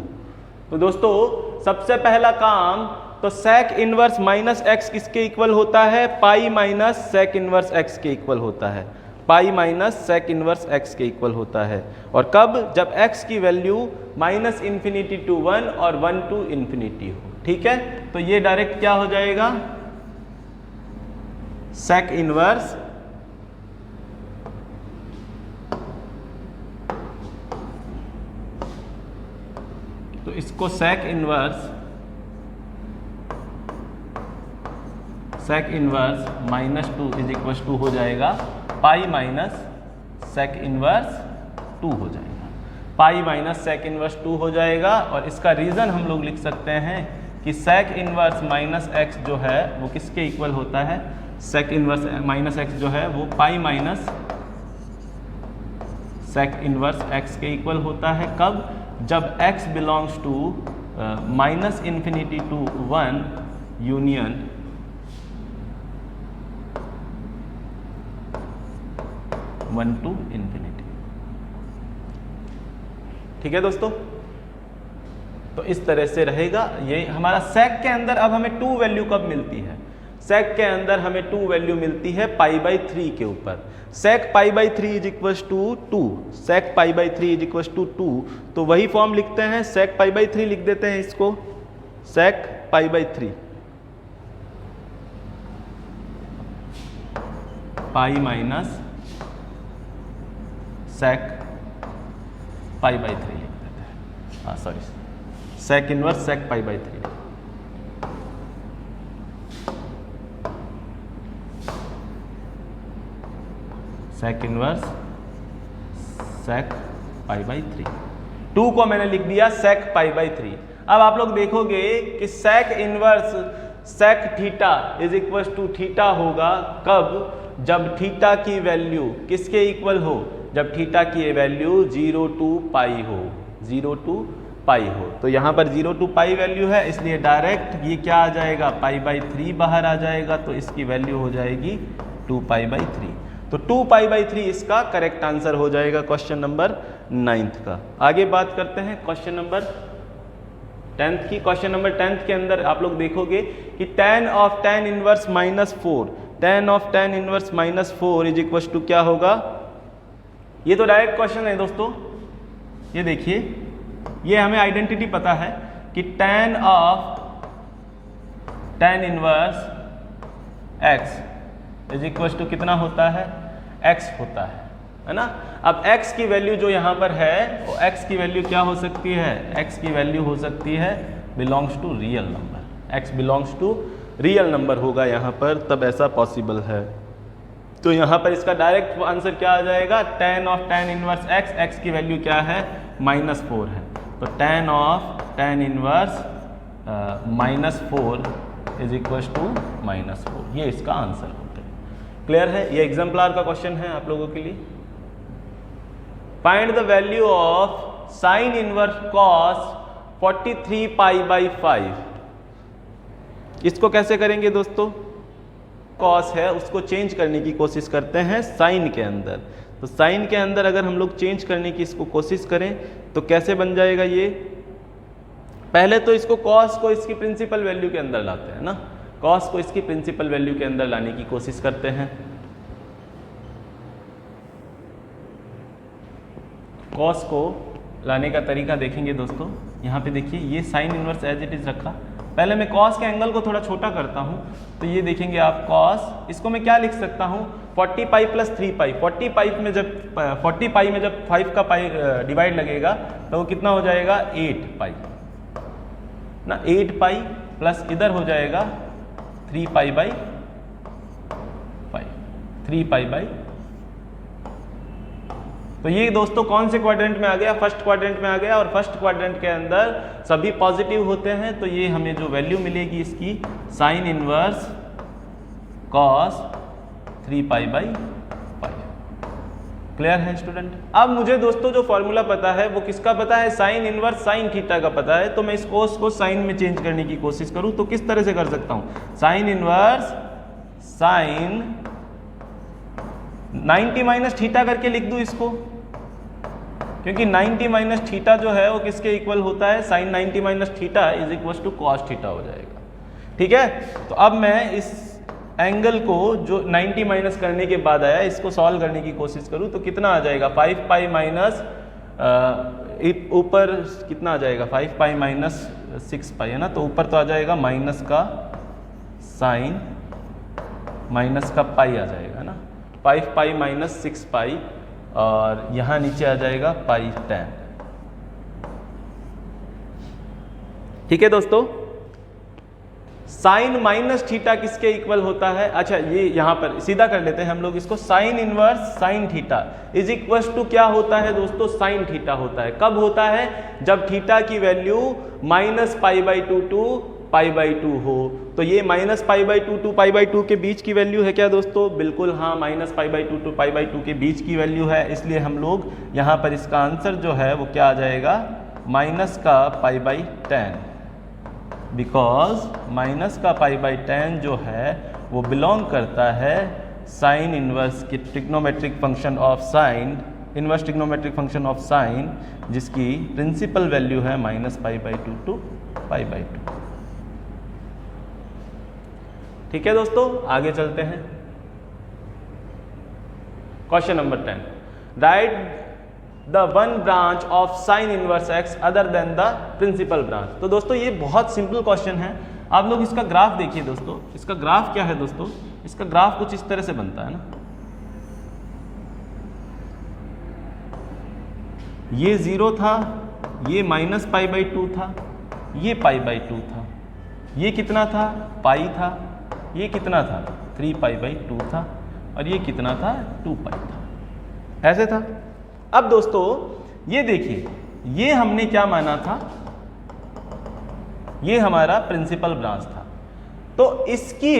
तो दोस्तों सबसे पहला काम, तो sec इनवर्स -x किसके इक्वल होता है, pi minus sec inverse x के इक्वल होता है, pi minus sec inverse x के इक्वल होता है। और कब, जब x की वैल्यू -∞ to 1 और 1 to ∞ हो। ठीक है, तो ये डायरेक्ट क्या हो जाएगा, sec इनवर्स तो इसको sec इनवर्स -2 = हो जाएगा पाई माइनस sec इनवर्स 2 हो जाएगा, पाई माइनस sec इनवर्स 2 हो जाएगा। और इसका रीज़न हम लोग लिख सकते हैं कि sec इनवर्स -x जो है वो किसके इक्वल होता है, sec इनवर्स -x जो है वो pi minus sec inverse x के इक्वल होता है। कब, जब x belongs to -∞ to 1 union 1 to ∞। ठीक है दोस्तों, तो इस तरह से रहेगा ये हमारा sec के अंदर। अब हमें 2 वैल्यू कब मिलती है, sec के अंदर हमें 2 वैल्यू मिलती है π/3 के ऊपर। sec π/3 = 2, sec π/3 = 2, तो वही फॉर्म लिखते हैं, sec π/3 लिख देते हैं इसको, sec π/3 पाई माइनस sec π/3 लिख देते हैं, हाँ sorry, sec inverse sec π/3। sec inverse sec π/3, 2 को मैंने लिख दिया sec π/3। अब आप लोग देखोगे कि sec inverse sec theta = theta होगा कब, जब थीटा की वैल्यू किसके इक्वल हो, जब थीटा की वैल्यू 0 to π हो, 0 to π हो। तो यहाँ पर 0 to π वैल्यू है, इसलिए डायरेक्ट ये क्या आ जाएगा, π/3 बाहर आ जाएगा, तो इसकी वैल्यू हो जाएगी 2π/3। तो 2π/3 इसका करेक्ट आंसर हो जाएगा क्वेश्चन नंबर 9th का। आगे बात करते हैं क्वेश्चन नंबर 10th की। क्वेश्चन नंबर 10th के अंदर आप लोग देखोगे कि tan of tan inverse -4, tan of tan inverse -4 = क्या होगा। ये तो डायरेक्ट क्वेश्चन है दोस्तों, ये देखिए, ये हमें आइडेंटिटी पता है कि tan of tan inverse x = कितना होता है, x होता है ना। अब x की वैल्यू जो यहाँ पर है वो x की वैल्यू क्या हो सकती है, x की वैल्यू हो सकती है belongs to real number, x belongs to real number होगा यहाँ पर, तब ऐसा पॉसिबल है। तो यहाँ पर इसका डायरेक्ट आंसर क्या आ जाएगा, tan of tan inverse x की वैल्यू क्या है, -4 है, तो tan of tan इनवर्स -4 = -4, ये इसका आंसर होता है। क्लियर है, ये एग्जाम्पलर का क्वेश्चन है आप लोगों के लिए। Find the value of sine inverse cos 43π/5। इसको कैसे करेंगे दोस्तों, cos है उसको चेंज करने की कोशिश करते हैं साइन के अंदर। तो साइन के अंदर अगर हम लोग चेंज करने की इसको कोशिश करें तो कैसे बन जाएगा ये, पहले तो इसको cos को इसकी प्रिंसिपल वैल्यू के अंदर लाते हैं ना, cos को इसकी प्रिंसिपल वैल्यू के अंदर लाने की कोशिश करते हैं। cos को लाने का तरीका देखेंगे दोस्तों, यहाँ पे देखिए ये sine inverse as it is रखा, पहले मैं cos के एंगल को थोड़ा छोटा करता हूँ, तो ये देखेंगे आप cos, इसको मैं क्या लिख सकता हूँ 40π + 3π। 40π में जब 5 का पाई डिवाइड लगेगा तो वो कितना हो जाएगा 8π ना, 8π प्लस इधर हो जाएगा 3π/5, 3π/। तो ये दोस्तों कौन से क्वाड्रेंट में आ गया, फर्स्ट क्वाड्रेंट में आ गया, और फर्स्ट क्वाड्रेंट के अंदर सभी पॉजिटिव होते हैं, तो ये हमें जो वैल्यू मिलेगी इसकी साइन इनवर्स cos 3π/5। क्लियर है स्टूडेंट। अब मुझे दोस्तों जो फॉर्मूला पता है वो किसका पता है, साइन इनवर्स साइन थीटा का पता है, तो मैं इस cos को साइन में चेंज करने की कोशिश करूं तो किस तरह से कर सकता हूं, sign inverse sign 90 minus theta करके लिख दूं इसको, क्योंकि 90 माइनस थीटा जो है वो किसके इक्वल होता है, sine 90 minus theta is equal to cos theta हो जाएगा। ठीक है, तो अब मैं इस एंगल को जो 90 माइनस करने के बाद आया इसको सॉल्व करने की कोशिश करूं तो कितना आ जाएगा, 5 पाई माइनस ऊपर कितना आ जाएगा, 5 पाई माइनस 6 पाई है ना, तो ऊपर तो आ जाएगा माइनस का साइन माइनस का पाई आ जाएगा ना, 5 पाई माइनस 6 पाई और यहाँ नीचे आ जाएगा पाई tan। ठीक है दोस्तों, साइन माइनस थीटा किसके इक्वल होता है, अच्छा ये यहाँ पर सीधा कर लेते हैं हम लोग इसको, sine inverse sine theta is equal to क्या होता है दोस्तों, साइन थीटा होता है। कब होता है, जब थीटा की value minus pi by 2 to pi by 2 हो। तो ये minus pi by 2 to pi by 2 के बीच की वैल्यू है क्या दोस्तों, बिल्कुल हाँ, minus pi by 2 to pi by 2 के बीच की वैल्यू है, इसलिए हम लोग यहाँ पर इसका आंसर जो है वो क्या आ जाएगा, माइनस का पाई बाई 10, बिकॉज माइनस का पाई बाई 10 जो है वो बिलोंग करता है साइन इनवर्स की trigonometric function of sine, inverse trigonometric function of sine, जिसकी प्रिंसिपल वैल्यू है minus pi by 2 to pi by 2। ठीक है दोस्तों, आगे चलते हैं। Question number 10, write the one branch of sine inverse x other than the principal branch. तो दोस्तों ये बहुत सिंपल क्वेश्चन है, आप लोग इसका ग्राफ देखिए दोस्तों, इसका ग्राफ क्या है दोस्तों, इसका ग्राफ कुछ इस तरह से बनता है ना, ये 0 था, ये माइनस पाई बाई 2 था, ये पाई बाई 2 था, ये कितना था, पाई था, ये कितना था, 3 पाई बाई 2 था, और ये कितना था, 2 पाई था, ऐसे था। अब दोस्तों ये देखिए, ये हमने क्या माना था, ये हमारा प्रिंसिपल ब्रांच था, तो इसकी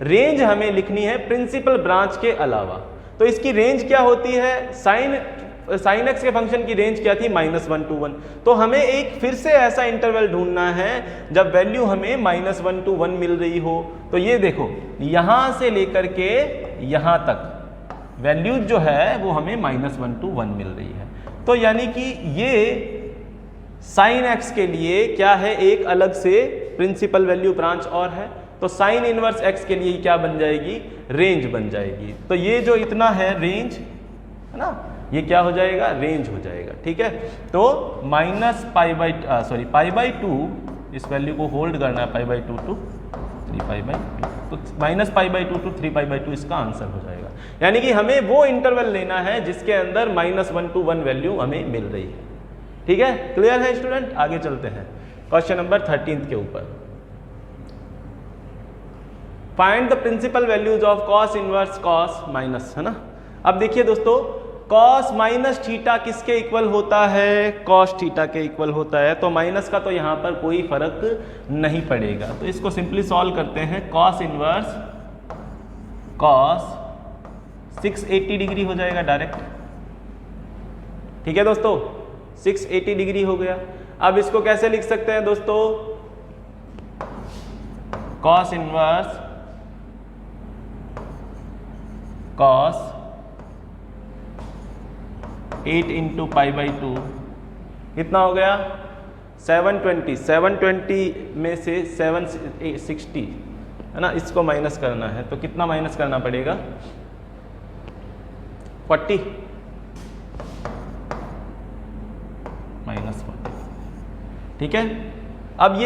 रेंज हमें लिखनी है प्रिंसिपल ब्रांच के अलावा। तो इसकी रेंज क्या होती है, साइन एक्स के फंक्शन की रेंज क्या थी, -1 to 1। तो हमें एक फिर से ऐसा इंटरवल ढूंढना है जब वैल्यू हमें -1 to 1 मिल रही हो। तो ये देखो, यहां से लेकर के यहां तक वैल्यू जो है वो हमें -1 to 1 मिल रही है। तो यानी कि ये साइन एक्स के लिए क्या है, एक अलग से प्रिंसिपल वैल्यू ब्रांच और है, तो साइन इनवर्स एक्स के लिए क्या बन जाएगी, रेंज बन जाएगी। तो ये जो इतना है रेंज है ना, ये क्या हो जाएगा, रेंज हो जाएगा। ठीक है, तो पाई बाई 2 इस वैल्यू को होल्ड करना है, pi by 2 to 3 pi by 2, तो minus pi by 2 to 3 pi by 2 इसका आंसर हो जाएगा। यानी कि हमें वो इंटरवल लेना है जिसके अंदर -1 to 1 वैल्यू हमें मिल रही है। ठीक है, क्लियर है स्टूडेंट, आगे चलते हैं क्वेश्चन नंबर 13 के ऊपर। Find the principal values of cos inverse cos minus, है ना। अब देखिए दोस्तों, कॉस माइनस थीटा किसके इक्वल होता है, कॉस थीटा के इक्वल होता है, तो माइनस का तो यहाँ पर कोई फर्क नहीं पड़ेगा। तो इसको सिंपली सॉल्व करते हैं, कॉस इनवर्स कॉस 680 डिग्री हो जाएगा डायरेक्ट। ठीक है दोस्तों, 680 डिग्री हो गया। अब इसको कैसे लिख सकते हैं दोस्तों, cos inverse cos 8 into pi by 2 कितना हो गया, 720 में से 760 है ना, इसको माइनस करना है, तो कितना माइनस करना पड़ेगा, 40 -40। ठीक है, अब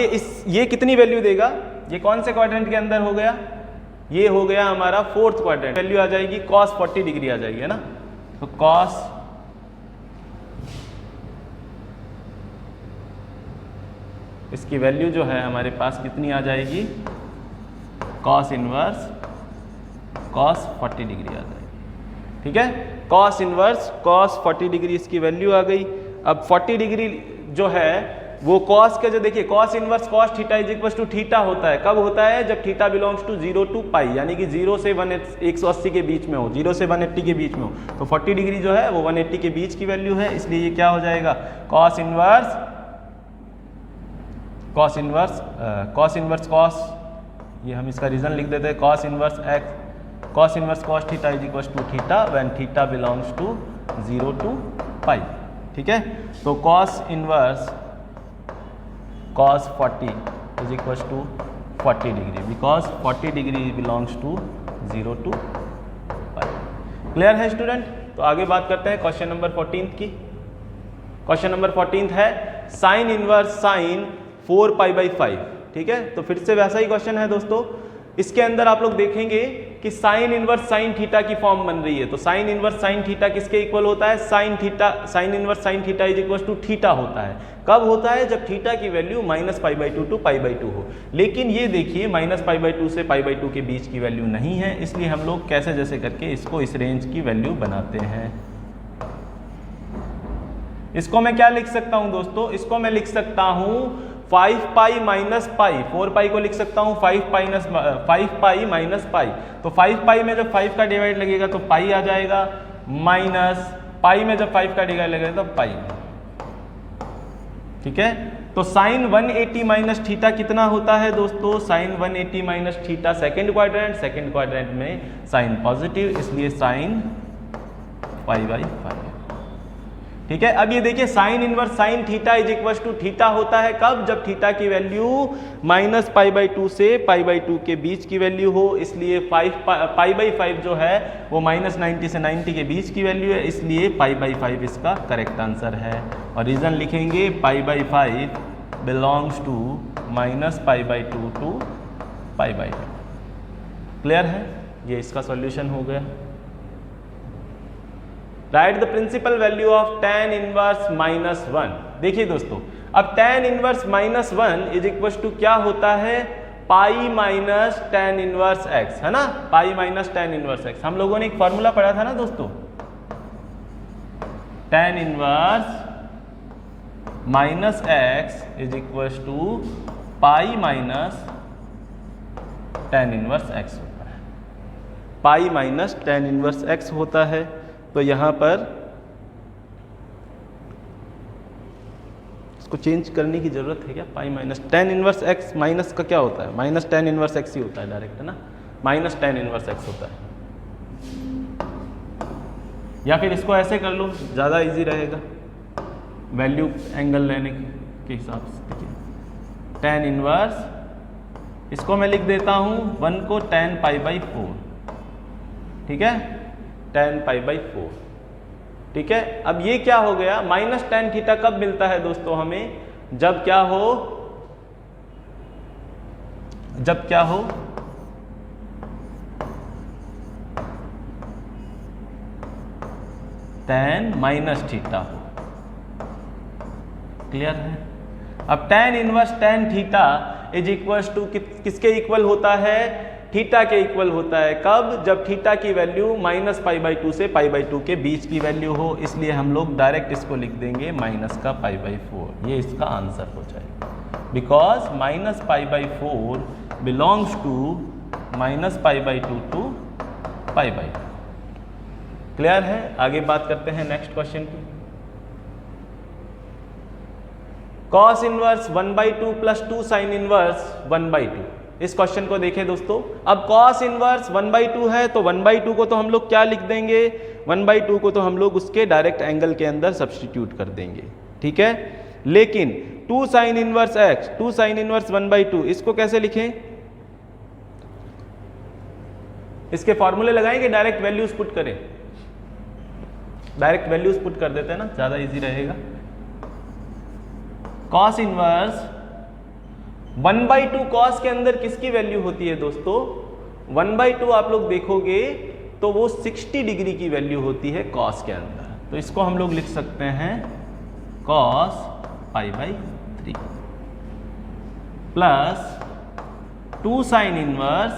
ये कितनी वैल्यू देगा, ये कौन से क्वाड्रेंट के अंदर हो गया, ये हो गया हमारा 4th क्वाड्रेंट। वैल्यू आ जाएगी cos 40 डिग्री आ जाएगी, है ना। तो cos इसकी वैल्यू जो है हमारे पास कितनी आ जाएगी, cos इनवर्स cos 40 डिग्री आ जाएगी। ठीक है, cos इनवर्स cos 40 डिग्री इसकी वैल्यू आ गई। अब 40 डिग्री जो है वो cos के, जो देखिए cos inverse cos theta is equal to theta होता है, कब होता है, जब theta belongs to 0 to pi, यानी कि 0 से 180 के बीच में हो, 0 से 180 के बीच में हो। तो 40 डिग्री जो है वो 180 के बीच की वैल्यू है, इसलिए ये क्या हो जाएगा, cos इनवर्स cos, ये हम इसका रीजन लिख देते हैं, cos inverse x cos inverse cos theta is equal to theta when theta belongs to 0 to pi. ठीक है, तो cos inverse cos 40 is equal to 40 degree because 40 degree belongs to 0 to pi. Clear है student? तो आगे बात करते हैं question number 14 की। क्वेश्चन नंबर 14 है साइन इनवर्स साइन 4π/5। ठीक है, तो फिर से वैसा ही क्वेश्चन है दोस्तों। इसके अंदर आप लोग देखेंगे कि साइन इनवर्स साइन थीटा की फॉर्म बन रही है। तो साइन इनवर्स साइन थीटा किसके इक्वल होता है? Sine inverse sine theta is equal to theta होता है। कब होता है? जब थीटा की वैल्यू -π/2 to π/2 हो। लेकिन ये देखिए -π/2 से π/2 के बीच की वैल्यू नहीं है, इसलिए हम लोग कैसे जैसे करके इसको इस रेंज की वैल्यू बनाते हैं। इसको मैं क्या लिख सकता हूं दोस्तों? इसको मैं लिख सकता हूं 5π माइनस पाई। 4π को लिख सकता हूं 5π माइनस पाई। तो 5π में जब 5 का डिवाइड लगेगा तो पाई आ जाएगा, माइनस पाई में जब 5 का डिवाइड लगेगा तो पाई। ठीक है, तो साइन 180 माइनस थीटा कितना होता है दोस्तों? Sine 180 minus theta second quadrant में साइन पॉजिटिव, इसलिए साइन π/5। ठीक है, अब ये देखिए sine inverse sine theta is equal to theta होता है कब? जब थीटा की वैल्यू -π/2 से π/2 के बीच की वैल्यू हो, इसलिए π/5 जो है वो -90 से 90 के बीच की वैल्यू है, इसलिए π/5 इसका करेक्ट आंसर है। और रीजन लिखेंगे π/5 बिलोंग्स टू -π/2 to π/2। क्लियर है? ये इसका सॉल्यूशन हो गया। Write the principal value of tan inverse -1। देखिए दोस्तों, अब tan inverse -1 is equal to क्या होता है? Pi minus tan inverse x, है ना? Pi minus tan inverse x। हम लोगों ने एक फॉर्मूला पढ़ा था ना दोस्तों, tan inverse -x is equal to pi minus tan inverse x होता है। Pi minus tan inverse x होता है। तो यहां पर इसको चेंज करने की जरूरत है क्या? पाई minus tan inverse x minus का क्या होता है? माइनस tan इनवर्स x ही होता है डायरेक्ट, है ना? माइनस tan इनवर्स x होता है। या फिर इसको ऐसे कर लो, ज़्यादा इजी रहेगा वैल्यू एंगल लेने के हिसाब से। देखिए tan इनवर्स, इसको मैं लिख देता हूं 1 को tan π/4। ठीक है, tan π/4। ठीक है, अब ये क्या हो गया? माइनस tan थीटा कब मिलता है दोस्तों हमें? जब क्या हो? tan माइनस थीटा हो। क्लियर है? अब tan inverse tan theta is equal to किसके इक्वल होता है? थीटा के इक्वल होता है। कब? जब थीटा की वैल्यू -π/2 से π/2 के बीच की वैल्यू हो, इसलिए हम लोग डायरेक्ट इसको लिख देंगे माइनस का π/4। ये इसका आंसर हो जाएगा, because -π/4 belongs to -π/2 to π/2। Clear है? आगे बात करते हैं नेक्स्ट क्वेश्चन की। cos inverse 1/2 + 2 sine inverse 1/2। इस क्वेश्चन को देखें दोस्तों। अब cos इनवर्स 1/2 है, तो 1/2 को तो हम लोग क्या लिख देंगे? 1/2 को तो हम लोग उसके डायरेक्ट एंगल के अंदर सब्स्टिट्यूट कर देंगे। ठीक है, लेकिन 2 sine inverse x, 2 sine inverse 1/2, इसको कैसे लिखें? इसके फॉर्मूले लगाएंगे, डायरेक्ट वैल्यूज पुट करें। डायरेक्ट वैल्यूज पुट कर देते हैं ना, ज्यादा इजी रहेगा। cos इनवर्स 1/2 cos के अंदर किसकी वैल्यू होती है दोस्तों? 1/2 आप लोग देखोगे तो वो 60 डिग्री की वैल्यू होती है cos के अंदर। तो इसको हम लोग लिख सकते हैं cos π/3 plus 2 sine inverse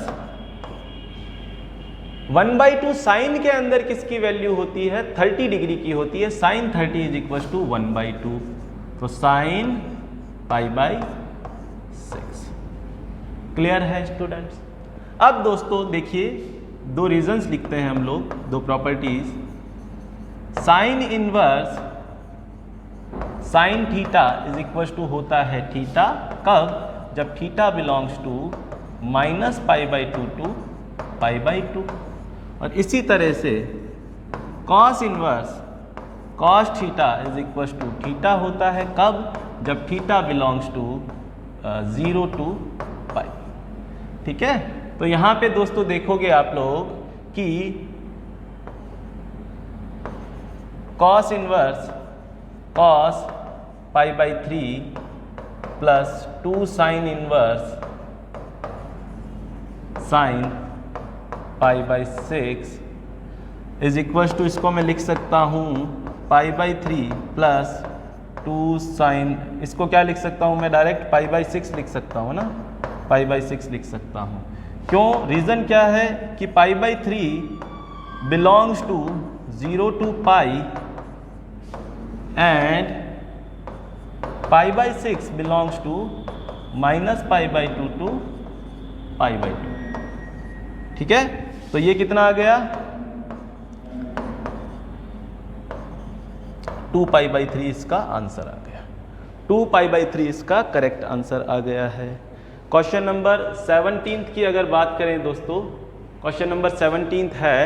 1/2 sine के अंदर किसकी वैल्यू होती है? 30 डिग्री की होती है। साइन 30 इज इक्वल टू 1/2, तो साइन π/6। क्लियर है स्टूडेंट्स? अब दोस्तों देखिए, दो रीजंस लिखते हैं हम लोग, दो properties. Sine inverse sine theta is equal to होता है थीटा कब? जब थीटा बिलोंग्स टू -π/2 to π/2। और इसी तरह से cos inverse cos theta is equal to theta होता है कब, जब theta belongs to 0 to pi. ठीक है, तो यहाँ पे दोस्तों देखोगे आप लोग कि cos inverse cos pi by 3 plus 2 sine inverse sine pi by 6 is equal to, इसको मैं लिख सकता हूँ पाई बाई 3 प्लस 2 साइन, इसको क्या लिख सकता हूँ मैं डायरेक्ट पाई बाई 6 लिख सकता हूँ ना, पाई बाई 6 लिख सकता हूँ। क्यों, रीज़न क्या है कि pi by 3 belongs to 0 to pi and pi by 6 belongs to minus pi by 2 to pi by 2। ठीक है, तो ये कितना आ गया 2 पाई बाई 3 इसका आंसर आ गया। 2 पाई बाई 3 इसका करेक्ट आंसर आ गया है। क्वेश्चन नंबर 17 की अगर बात करें दोस्तों, क्वेश्चन नंबर 17 है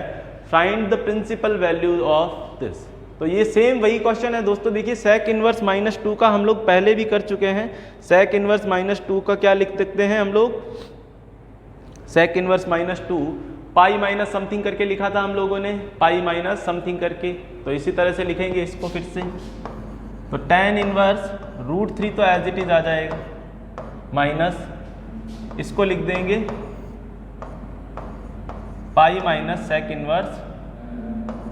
find the principal value of this. तो ये सेम वही क्वेश्चन है दोस्तों। देखिए सेक इनवर्स माइनस 2 का हम लोग पहले भी कर चुके हैं। सेक इनवर्स माइनस 2 का क्या लिख सकते हैं हम लोग, sec inverse minus 2 pi minus something करके लिखा था हम लोगों ने, पाई माइनस समथिंग करके। तो इसी तरह से लिखेंगे इसको फिर से, तो tan इनवर्स √3 तो एज इट इज आ जाएगा, माइनस इसको लिख देंगे पाई माइनस सेक इनवर्स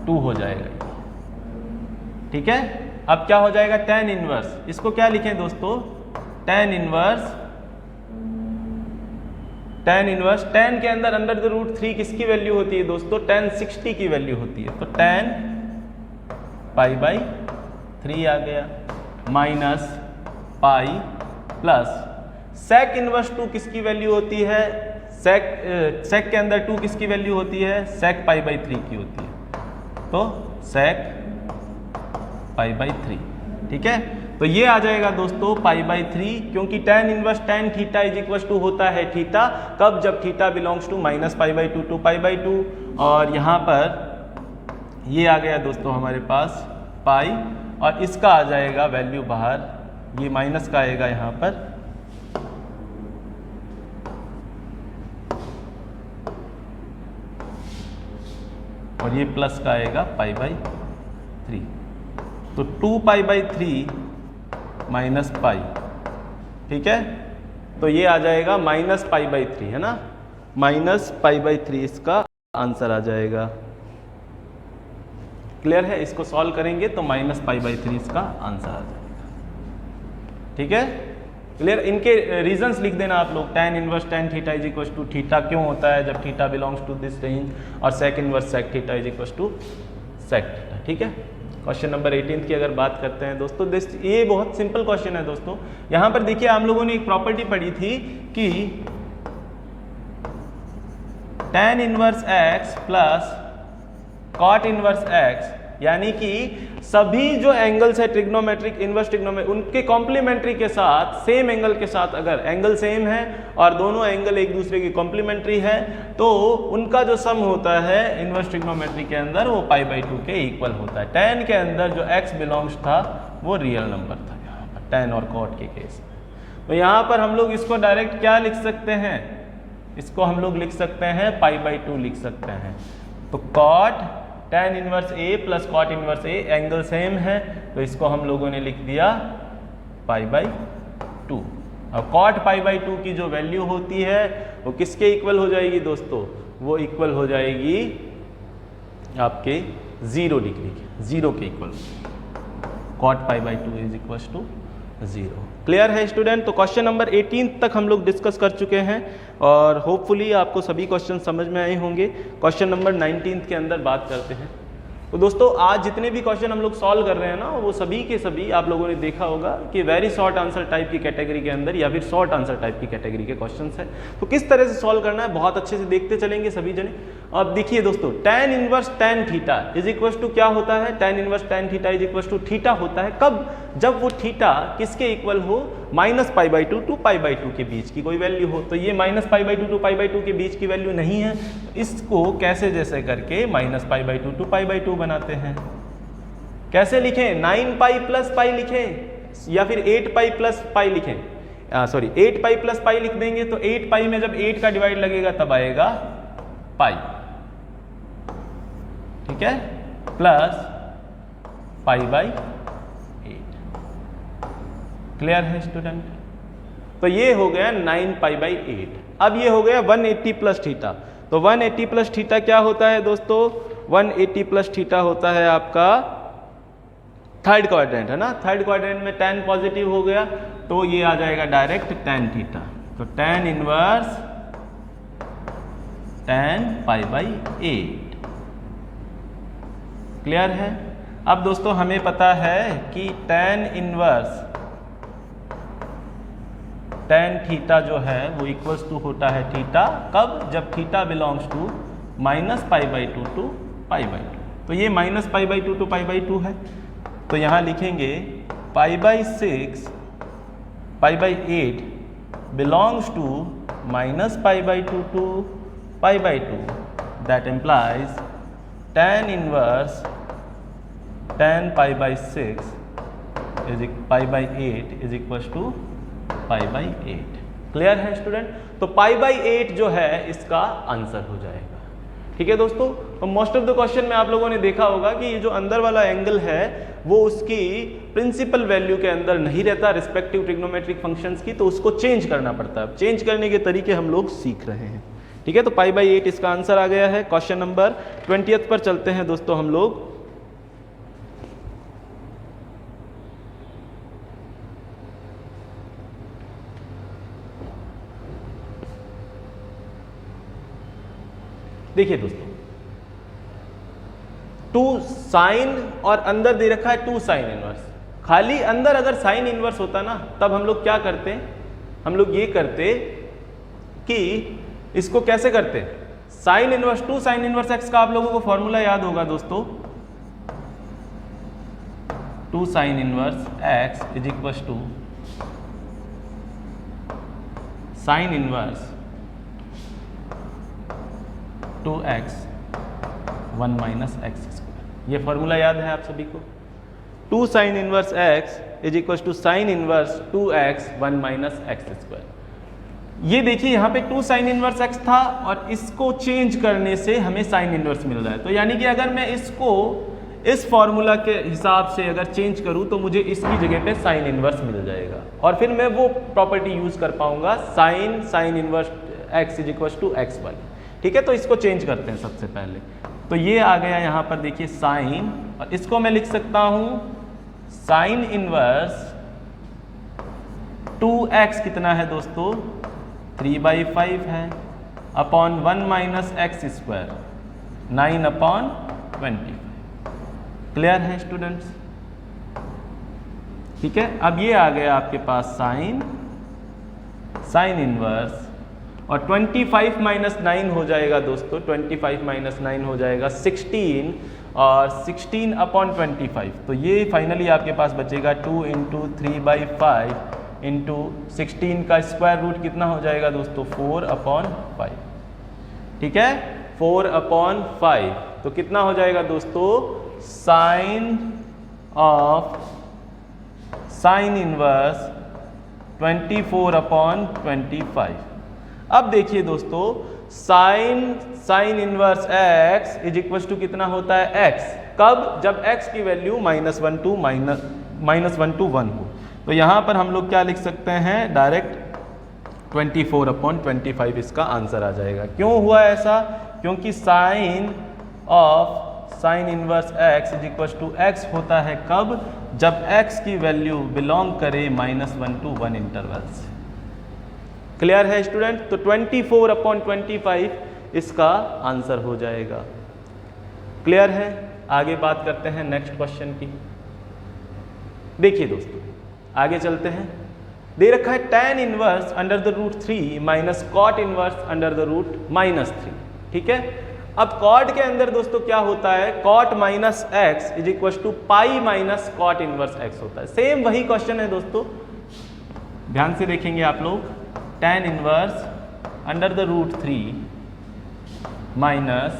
2 हो जाएगा। ठीक है, अब क्या हो जाएगा tan इनवर्स, इसको क्या लिखें दोस्तों, tan इनवर्स tan के अंदर अंडर द √3 किसकी वैल्यू होती है दोस्तों, tan 60 की वैल्यू होती है। तो tan पाई बाई 3 आ गया minus pi plus sec inverse 2 किसकी वैल्यू होती है, सेक के अंदर 2 किसकी वैल्यू होती है, सेक पाई बाई 3 की होती है। तो सेक पाई बाई 3। ठीक है, तो ये आ जाएगा दोस्तों पाई बाई 3, क्योंकि tan inverse tan theta is equal to होता है थीटा कब, जब theta belongs to minus pi by 2 to pi by 2। और यहाँ पर ये आ गया दोस्तों हमारे पास पाई, और इसका आ जाएगा वैल्यू बाहर, ये माइनस का आएगा यहाँ पर, और ये प्लस का आएगा पाई बाई 3। तो 2 पाई बाई 3 माइनस पाई। ठीक है, तो ये आ जाएगा माइनस पाई बाई 3, है ना, माइनस पाई बाई 3 इसका आंसर आ जाएगा। क्लियर है, इसको सॉल्व करेंगे तो माइनस पाई बाई 3 इसका आंसर आ जाएगा। ठीक है, क्लियर। इनके रीजंस लिख देना आप लोग, tan inverse tan theta is equal to theta क्यों होता है जब theta belongs to this range, और sec inverse sec theta is equal to sec theta. ठीक है, क्वेश्चन नंबर 18 की अगर बात करते हैं दोस्तों, ये बहुत सिंपल क्वेश्चन है दोस्तों। यहाँ पर देखिए हम लोगों ने एक प्रॉपर्टी पढ़ी थी कि tan inverse x plus cot inverse x, यानी कि सभी जो एंगल्स है ट्रिग्नोमेट्रिक इनवर्स ट्रिग्नोमेट्रिक उनके कॉम्प्लीमेंट्री के साथ, सेम एंगल के साथ, अगर एंगल सेम है और दोनों एंगल एक दूसरे की कॉम्प्लीमेंट्री है, तो उनका जो सम होता है इनवर्स ट्रिग्नोमेट्री के अंदर वो पाई बाई 2 के इक्वल होता है। tan के अंदर जो x बिलोंग्स था वो रियल नंबर था यहाँ पर tan और कॉट के केस में। तो यहाँ पर हम लोग इसको डायरेक्ट क्या लिख सकते हैं, इसको हम लोग लिख सकते हैं पाई बाई 2 लिख सकते हैं। तो cot tan inverse a plus cot inverse a, angle same है तो इसको हम लोगों ने लिख दिया पाई बाई 2। अब कॉट पाई बाई 2 की जो वैल्यू होती है वो किसके इक्वल हो जाएगी दोस्तों, वो इक्वल हो जाएगी आपके 0 डिग्री के, 0 के equal. Cot pi by 2 is equal to 0। Clear है स्टूडेंट। तो क्वेश्चन नंबर 18 तक हम लोग डिस्कस कर चुके हैं और होपफुली आपको सभी क्वेश्चन समझ में आए होंगे। क्वेश्चन नंबर 19 के अंदर बात करते हैं। तो दोस्तों आज जितने भी क्वेश्चन हम लोग सॉल्व कर रहे हैं ना, वो सभी के सभी आप लोगों ने देखा होगा कि वेरी शॉर्ट आंसर टाइप की कैटेगरी के अंदर या फिर शॉर्ट आंसर टाइप की कैटेगरी के क्वेश्चंस हैं। तो किस तरह से सॉल्व करना है बहुत अच्छे से देखते चलेंगे सभी जने। अब देखिए दोस्तों, tan inverse tan theta is equal to क्या होता है, tan inverse tan theta is equal to theta होता है कब, जब वो थीटा किसके इक्वल हो, minus pi by two to pi by two के बीच की कोई वैल्यू हो। तो ये minus pi by two to pi by two के बीच की वैल्यू नहीं है, इसको कैसे जैसे करके minus pi by two to pi by two बनाते हैं। कैसे लिखें? 9 पाई प्लस पाई लिखें या फिर 8 पाई प्लस पाई लिखें, सॉरी 8 पाई प्लस पाई लिख देंगे तो 8 पाई में जब 8 का डिवाइड लगेगा तब आएगा पाई, ठीक है, प्लस पाई बाई 8। क्लियर है स्टूडेंट? तो ये हो गया 9 पाई बाई 8। अब ये हो गया 180 प्लस थीटा। तो 180 प्लस थीटा क्या होता है दोस्तों? 180 प्लस थीटा होता है आपका थर्ड क्वाड्रेंट, है ना। थर्ड क्वाड्रेंट में tan पॉजिटिव हो गया तो ये आ जाएगा डायरेक्ट tan थीटा। तो tan inverse tan pi by 8। Clear है? अब दोस्तों हमें पता है कि tan इनवर्स tan थीटा जो है वो इक्वल्स टू होता है थीटा, कब? जब theta belongs to minus pi by two to pi by two. तो ये minus pi by two to pi by two है, तो यहाँ लिखेंगे pi by 6 pi by 8 belongs to minus pi by two to pi by two. That implies tan inverse tan pi by 6 pi by 8 is equal to pi by 8। Clear है student? तो pi by 8 जो है इसका answer हो जाएगा। ठीक है दोस्तों, तो मोस्ट ऑफ द क्वेश्चन में आप लोगों ने देखा होगा कि ये जो अंदर वाला एंगल है वो उसकी प्रिंसिपल वैल्यू के अंदर नहीं रहता रिस्पेक्टिव ट्रिग्नोमेट्रिक फंक्शंस की, तो उसको चेंज करना पड़ता है। चेंज करने के तरीके हम लोग सीख रहे हैं। ठीक है, तो पाई बाई 8 इसका आंसर आ गया है। क्वेश्चन नंबर 20 पर चलते हैं दोस्तों हम लोग। देखिए दोस्तों, 2 साइन और अंदर दे रखा है 2 साइन इनवर्स। खाली अंदर अगर साइन इनवर्स होता ना तब हम लोग क्या करते? हम लोग ये करते कि इसको कैसे करते? Sine inverse 2 sine inverse x का आप लोगों को फॉर्मूला याद होगा दोस्तों। 2 sine inverse x is equal to sine inverse 2x 1 minus x square. ये फॉर्मूला याद है आप सभी को। 2 sine inverse x is equal to sine inverse 2x 1 minus x square. ये देखिए यहाँ पे 2 साइन इनवर्स x था और इसको चेंज करने से हमें साइन इनवर्स मिल रहा है। तो यानी कि अगर मैं इसको इस फॉर्मूला के हिसाब से अगर चेंज करूँ तो मुझे इसकी जगह पे साइन इनवर्स मिल जाएगा और फिर मैं वो प्रॉपर्टी यूज कर पाऊंगा sine inverse x is equal to x वाली। ठीक है, तो इसको चेंज करते हैं सबसे पहले। तो ये आ गया यहाँ पर देखिए साइन, और इसको मैं लिख सकता हूँ साइन इनवर्स 2x कितना है दोस्तों? 3/5 है upon 1 minus x square 9/25। Clear है स्टूडेंट्स? ठीक है, अब ये आ गया आपके पास साइन इनवर्स, और 25 माइनस 9 हो जाएगा दोस्तों। 25 माइनस 9 हो जाएगा 16, और 16 अपॉन 25। तो ये फाइनली आपके पास बचेगा 2 इंटू 3/5 इंटू 16 का स्क्वायर रूट कितना हो जाएगा दोस्तों? 4/5। ठीक है, 4/5। तो कितना हो जाएगा दोस्तों? Sine inverse 24/25। अब देखिए दोस्तों, sine inverse x is equal to कितना होता है? x। कब? जब x की वैल्यू -1 to 1 हो। तो यहाँ पर हम लोग क्या लिख सकते हैं? डायरेक्ट 24/25 इसका आंसर आ जाएगा। क्यों हुआ ऐसा? क्योंकि sine inverse x is equal to x होता है कब? जब x की वैल्यू बिलोंग करे -1 to 1 इंटरवल से। क्लियर है स्टूडेंट? तो 24/25 इसका आंसर हो जाएगा। क्लियर है? आगे बात करते हैं नेक्स्ट क्वेश्चन की। देखिए दोस्तों, आगे चलते हैं। दे रखा है tan inverse under the root 3 minus cot inverse under the root -3। ठीक है, अब कॉट के अंदर दोस्तों क्या होता है? Cot minus x is equal to pi minus cot inverse x होता है। सेम वही क्वेश्चन है दोस्तों ध्यान से देखेंगे आप लोग, tan inverse under the root 3 minus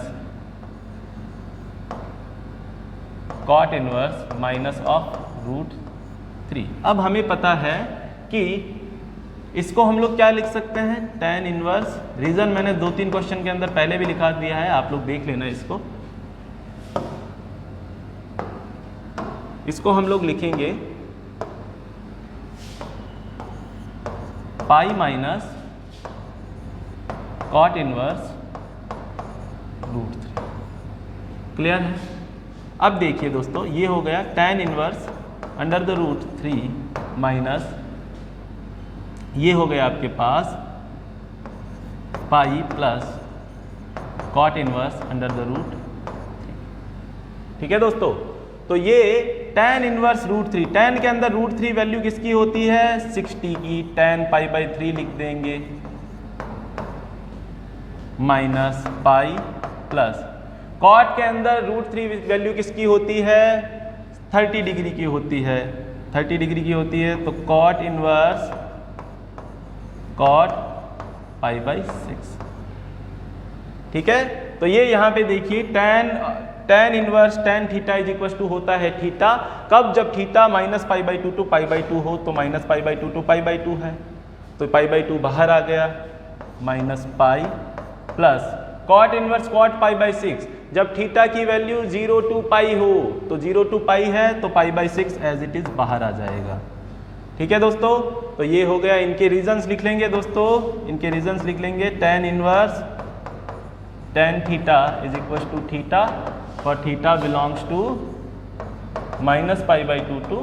cot inverse minus of root 3। अब हमें पता है कि इसको हम लोग क्या लिख सकते हैं, tan इनवर्स, रीजन मैंने 2-3 क्वेश्चन के अंदर पहले भी लिखा दिया है, आप लोग देख लेना इसको हम लोग लिखेंगे pi minus cot inverse root 3। Clear है? अब देखिए दोस्तों, ये हो गया tan inverse under the root 3 minus ये हो गया आपके पास pi plus cot inverse under the root 3। ठीक है दोस्तों, तो ये tan इनवर्स रूट 3, tan के अंदर रूट 3 वैल्यू किसकी होती है, 60 की, tan पाई बाई 3 लिख देंगे माइनस पाई प्लस cot के अंदर रूट 3 वैल्यू किसकी होती है, 30 डिग्री की होती है, 30 डिग्री की होती है, तो cot inverse cot pi by 6। ठीक है, तो ये यहाँ पे देखिए tan inverse tan theta is equal to होता है थीटा, कब, जब theta minus pi by 2 to pi by 2 हो, तो minus pi by 2 to pi by 2 है, तो पाई बाई 2 बाहर आ गया, minus pi plus cot inverse cot pi by 6, जब थीटा की वैल्यू 0 टू पाई हो, तो 0 टू पाई है तो pi by 6 as it is बाहर आ जाएगा। ठीक है दोस्तों, तो ये हो गया, इनके रीजंस लिख लेंगे दोस्तों, इनके रीजंस लिख लेंगे, tan inverse tan theta is equal to theta for theta belongs to minus pi by 2 to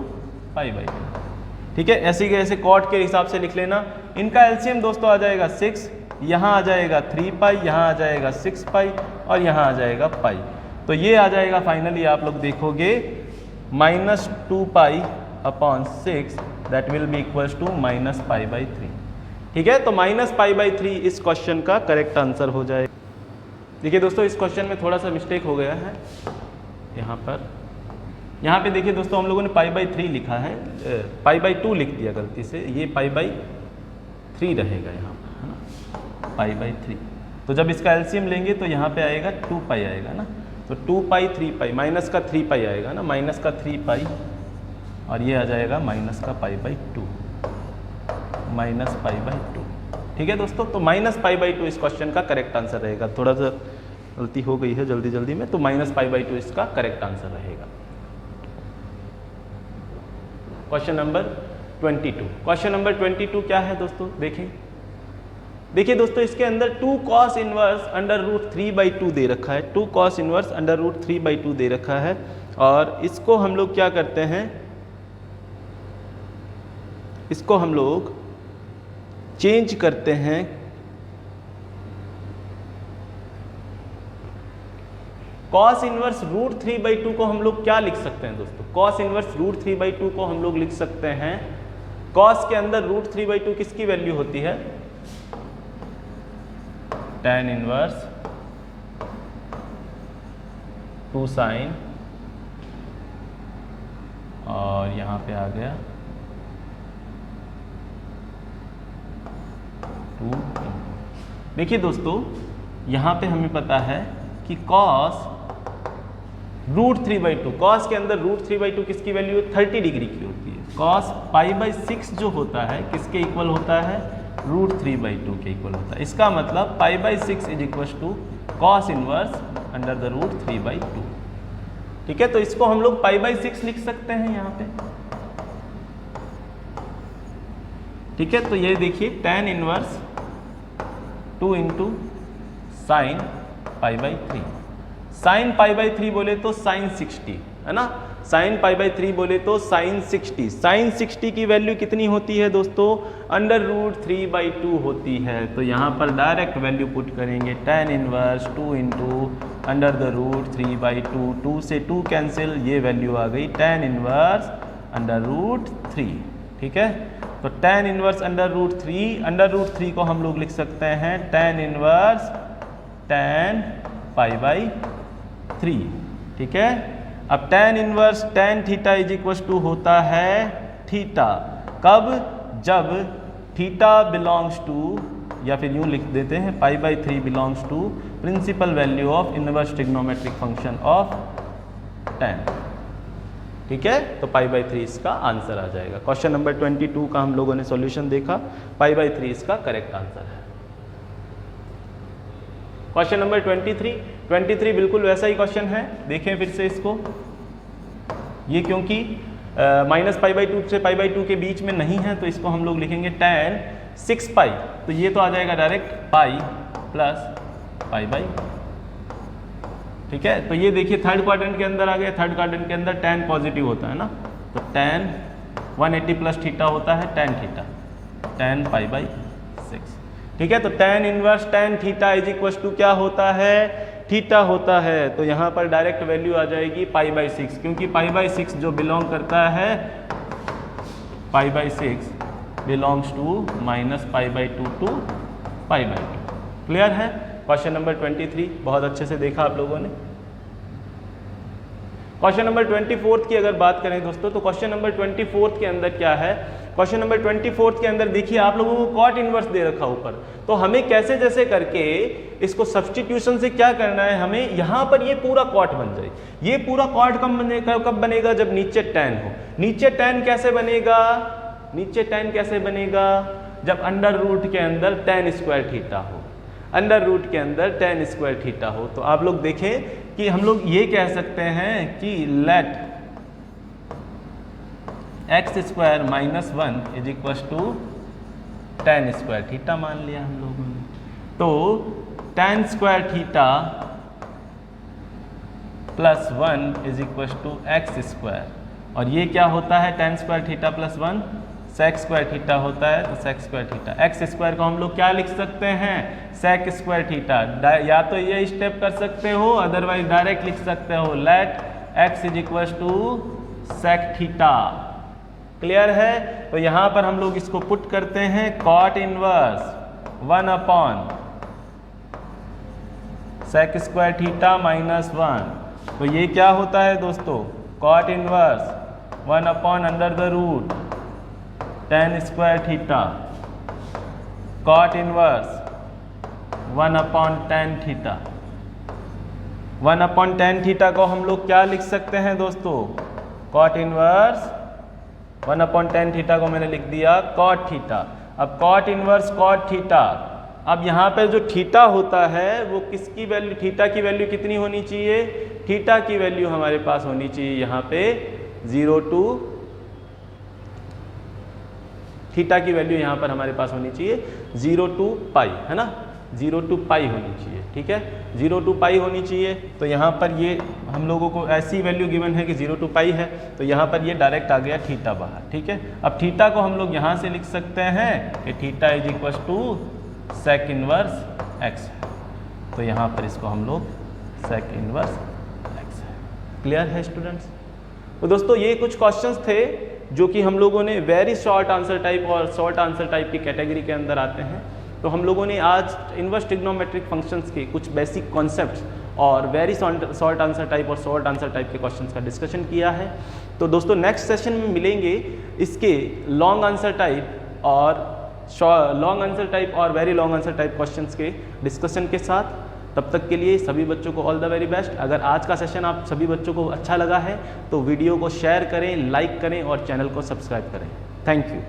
pi by 2। ठीक है, ऐसे के ऐसे cot के हिसाब से लिख लेना। इनका एलसीएम दोस्तों आ जाएगा 6, यहाँ आ जाएगा 3 पाई, यहाँ आ जाएगा 6 पाई और यहाँ आ जाएगा पाई, तो ये आ जाएगा फाइनली आप लोग देखोगे minus 2 pi upon 6 that will be equals to minus pi by 3। ठीक है, तो माइनस पाई बाई 3 इस क्वेश्चन का करेक्ट आंसर हो जाएगा। देखिए दोस्तों, इस क्वेश्चन में थोड़ा सा मिस्टेक हो गया है यहाँ पे देखिए दोस्तों, हम लोगों ने पाई बाई 3 लिखा है, पाई बाई 2 लिख दिया गलती से, ये पाई बाई 3 रहेगा यहाँ पर, है ना, पाई बाई 3। तो जब इसका एलसीएम लेंगे तो यहाँ पे आएगा 2 पाई आएगा ना, तो 2 पाई 3 पाई माइनस का 3 पाई आएगा ना, माइनस का 3 पाई और ये आ जाएगा माइनस का पाई बाई 2, माइनस पाई बाई 2। ठीक है दोस्तों, तो माइनस पाई बाई 2 इस क्वेश्चन का करेक्ट आंसर रहेगा। थोड़ा सा गलती हो गई है जल्दी में, तो माइनस पाई बाई 2 इसका करेक्ट आंसर रहेगा। क्वेश्चन नंबर 22, क्वेश्चन नंबर 22 क्या है दोस्तों, देखिए दोस्तों, इसके अंदर 2 cos inverse under root 3 by 2 दे रखा है, 2 cos inverse under root 3 by 2 दे रखा है, और इसको हम लोग क्या करते हैं, इसको हम लोग चेंज करते हैं cos इनवर्स रूट 3 बाई 2 को हम लोग क्या लिख सकते हैं दोस्तों, cos इनवर्स रूट 3 बाई 2 को हम लोग लिख सकते हैं, cos के अंदर रूट 3 बाई 2 किसकी वैल्यू होती है, tan इनवर्स 2 साइन, और यहाँ पे आ गया 2। देखिए दोस्तों, यहाँ पे हमें पता है कि cos रूट 3 बाई 2, cos के अंदर रूट 3 बाई 2 किसकी वैल्यू 30 डिग्री की होती है, cos पाई बाई 6 जो होता है किसके इक्वल होता है, रूट 3 बाई 2 के इक्वल होता है। इसका मतलब pi by 6 is equal to cos inverse under the root 3 by 2। ठीक है, तो इसको हम लोग पाई बाई 6 लिख सकते हैं यहाँ पे। ठीक है, तो ये देखिए tan inverse 2 into sine pi by 3, sign pi by 3 बोले तो साइन 60 है ना, साइन पाई बाई 3 बोले तो साइन 60, साइन 60 की वैल्यू कितनी होती है दोस्तों, अंडर रूट 3 बाई 2 होती है। तो यहाँ पर डायरेक्ट वैल्यू पुट करेंगे, tan inverse 2 into under the root 3 by 2, 2 से 2 कैंसिल, ये वैल्यू आ गई tan इनवर्स अंडर रूट 3। ठीक है, तो tan इनवर्स अंडर रूट 3 को हम लोग लिख सकते हैं tan inverse tan pi by 3। ठीक है, अब tan inverse tan theta is equal to होता है थीटा, कब, जब थीटा बिलोंग्स टू, या फिर यूँ लिख देते हैं π/3 belongs to principal value of inverse trigonometric function of tan। ठीक है, तो π/3 इसका आंसर आ जाएगा। क्वेश्चन नंबर 22 का हम लोगों ने सॉल्यूशन देखा, π/3 इसका करेक्ट आंसर है। क्वेश्चन नंबर 23 बिल्कुल वैसा ही क्वेश्चन है, देखें फिर से इसको। ये क्योंकि -π/2 से π/2 के बीच में नहीं है, तो इसको हम लोग लिखेंगे tan 6π, तो ये तो आ जाएगा डायरेक्ट पाई प्लस π/। ठीक है, तो ये देखिए थर्ड क्वाड्रेंट के अंदर आ गया, थर्ड क्वाड्रेंट के अंदर tan पॉजिटिव होता है ना, तो tan 180 प्लस थीटा होता है tan थीटा, tan π/6। ठीक है, तो tan inverse tan theta is equal to क्या होता है, थीटा होता है। तो यहाँ पर डायरेक्ट वैल्यू आ जाएगी π/6, क्योंकि π/6 जो बिलोंग करता है, π/6 बिलोंग्स टू -π/2 टू π/2। क्लियर है? क्वेश्चन नंबर 23 बहुत अच्छे से देखा आप लोगों ने। क्वेश्चन नंबर 24 की अगर बात करें दोस्तों, तो क्वेश्चन नंबर 24 के अंदर क्या है, क्वेश्चन नंबर 24 के अंदर देखिए आप लोगों को कॉट इनवर्स दे रखा ऊपर, तो हमें कैसे जैसे करके इसको सब्स्टिट्यूशन से क्या करना है, हमें यहाँ पर ये पूरा कॉट बन जाए। ये पूरा कॉट कब बनेगा, जब नीचे tan हो। नीचे tan कैसे बनेगा, नीचे tan कैसे बनेगा, जब अंडर रूट के अंदर tan² थीटा हो, अंडर रूट के अंदर tan² थीटा हो। तो आप लोग देखें कि हम लोग ये कह सकते हैं कि let x² - 1 is equal to tan² theta मान लिया हम लोगों ने। तो tan² theta plus 1 is equal to x², और ये क्या होता है, tan² theta plus 1 sec² theta होता है, तो sec² थीटा। x² को हम लोग क्या लिख सकते हैं, sec² थीटा। या तो ये स्टेप कर सकते हो, अदरवाइज डायरेक्ट लिख सकते हो let x is equal to sec theta. Clear है? तो यहाँ पर हम लोग इसको पुट करते हैं cot inverse 1 sec² theta minus 1, तो ये क्या होता है दोस्तों, cot inverse 1 under the root tan² theta, cot inverse 1 tan theta. 1 tan theta को हम लोग क्या लिख सकते हैं दोस्तों, cot इनवर्स 1 tan थीटा को मैंने लिख दिया cot थीटा। अब cot इनवर्स cot थीटा, अब यहाँ पर जो थीटा होता है वो किसकी वैल्यू, थीटा की वैल्यू कितनी होनी चाहिए, थीटा की वैल्यू हमारे पास होनी चाहिए यहाँ पे 0 to, थीटा की वैल्यू यहाँ पर हमारे पास होनी चाहिए 0 to π, है ना, 0 to π होनी चाहिए। ठीक है, 0 to π होनी चाहिए। तो यहाँ पर ये हम लोगों को ऐसी वैल्यू गिवन है कि 0 to π है, तो यहाँ पर ये डायरेक्ट आ गया थीटा बाहर। ठीक है, अब थीटा को हम लोग यहाँ से लिख सकते हैं कि theta is equal to sec inverse x है, तो यहाँ पर इसको हम लोग sec इनवर्स x है। क्लियर है स्टूडेंट्स? तो दोस्तों ये कुछ क्वेश्चंस थे जो कि हम लोगों ने वेरी शॉर्ट आंसर टाइप और शॉर्ट आंसर टाइप की कैटेगरी के अंदर आते हैं। तो हम लोगों ने आज इनवर्स ट्रिग्नोमेट्रिक फंक्शंस के कुछ बेसिक कॉन्सेप्ट्स और वेरी शॉर्ट आंसर टाइप और शॉर्ट आंसर टाइप के क्वेश्चंस का डिस्कशन किया है। तो दोस्तों नेक्स्ट सेशन में मिलेंगे इसके लॉन्ग आंसर टाइप और very long answer type questions के डिस्कशन के साथ। तब तक के लिए सभी बच्चों को ऑल द वेरी बेस्ट। अगर आज का सेशन आप सभी बच्चों को अच्छा लगा है तो वीडियो को शेयर करें, लाइक करें और चैनल को सब्सक्राइब करें। Thank you.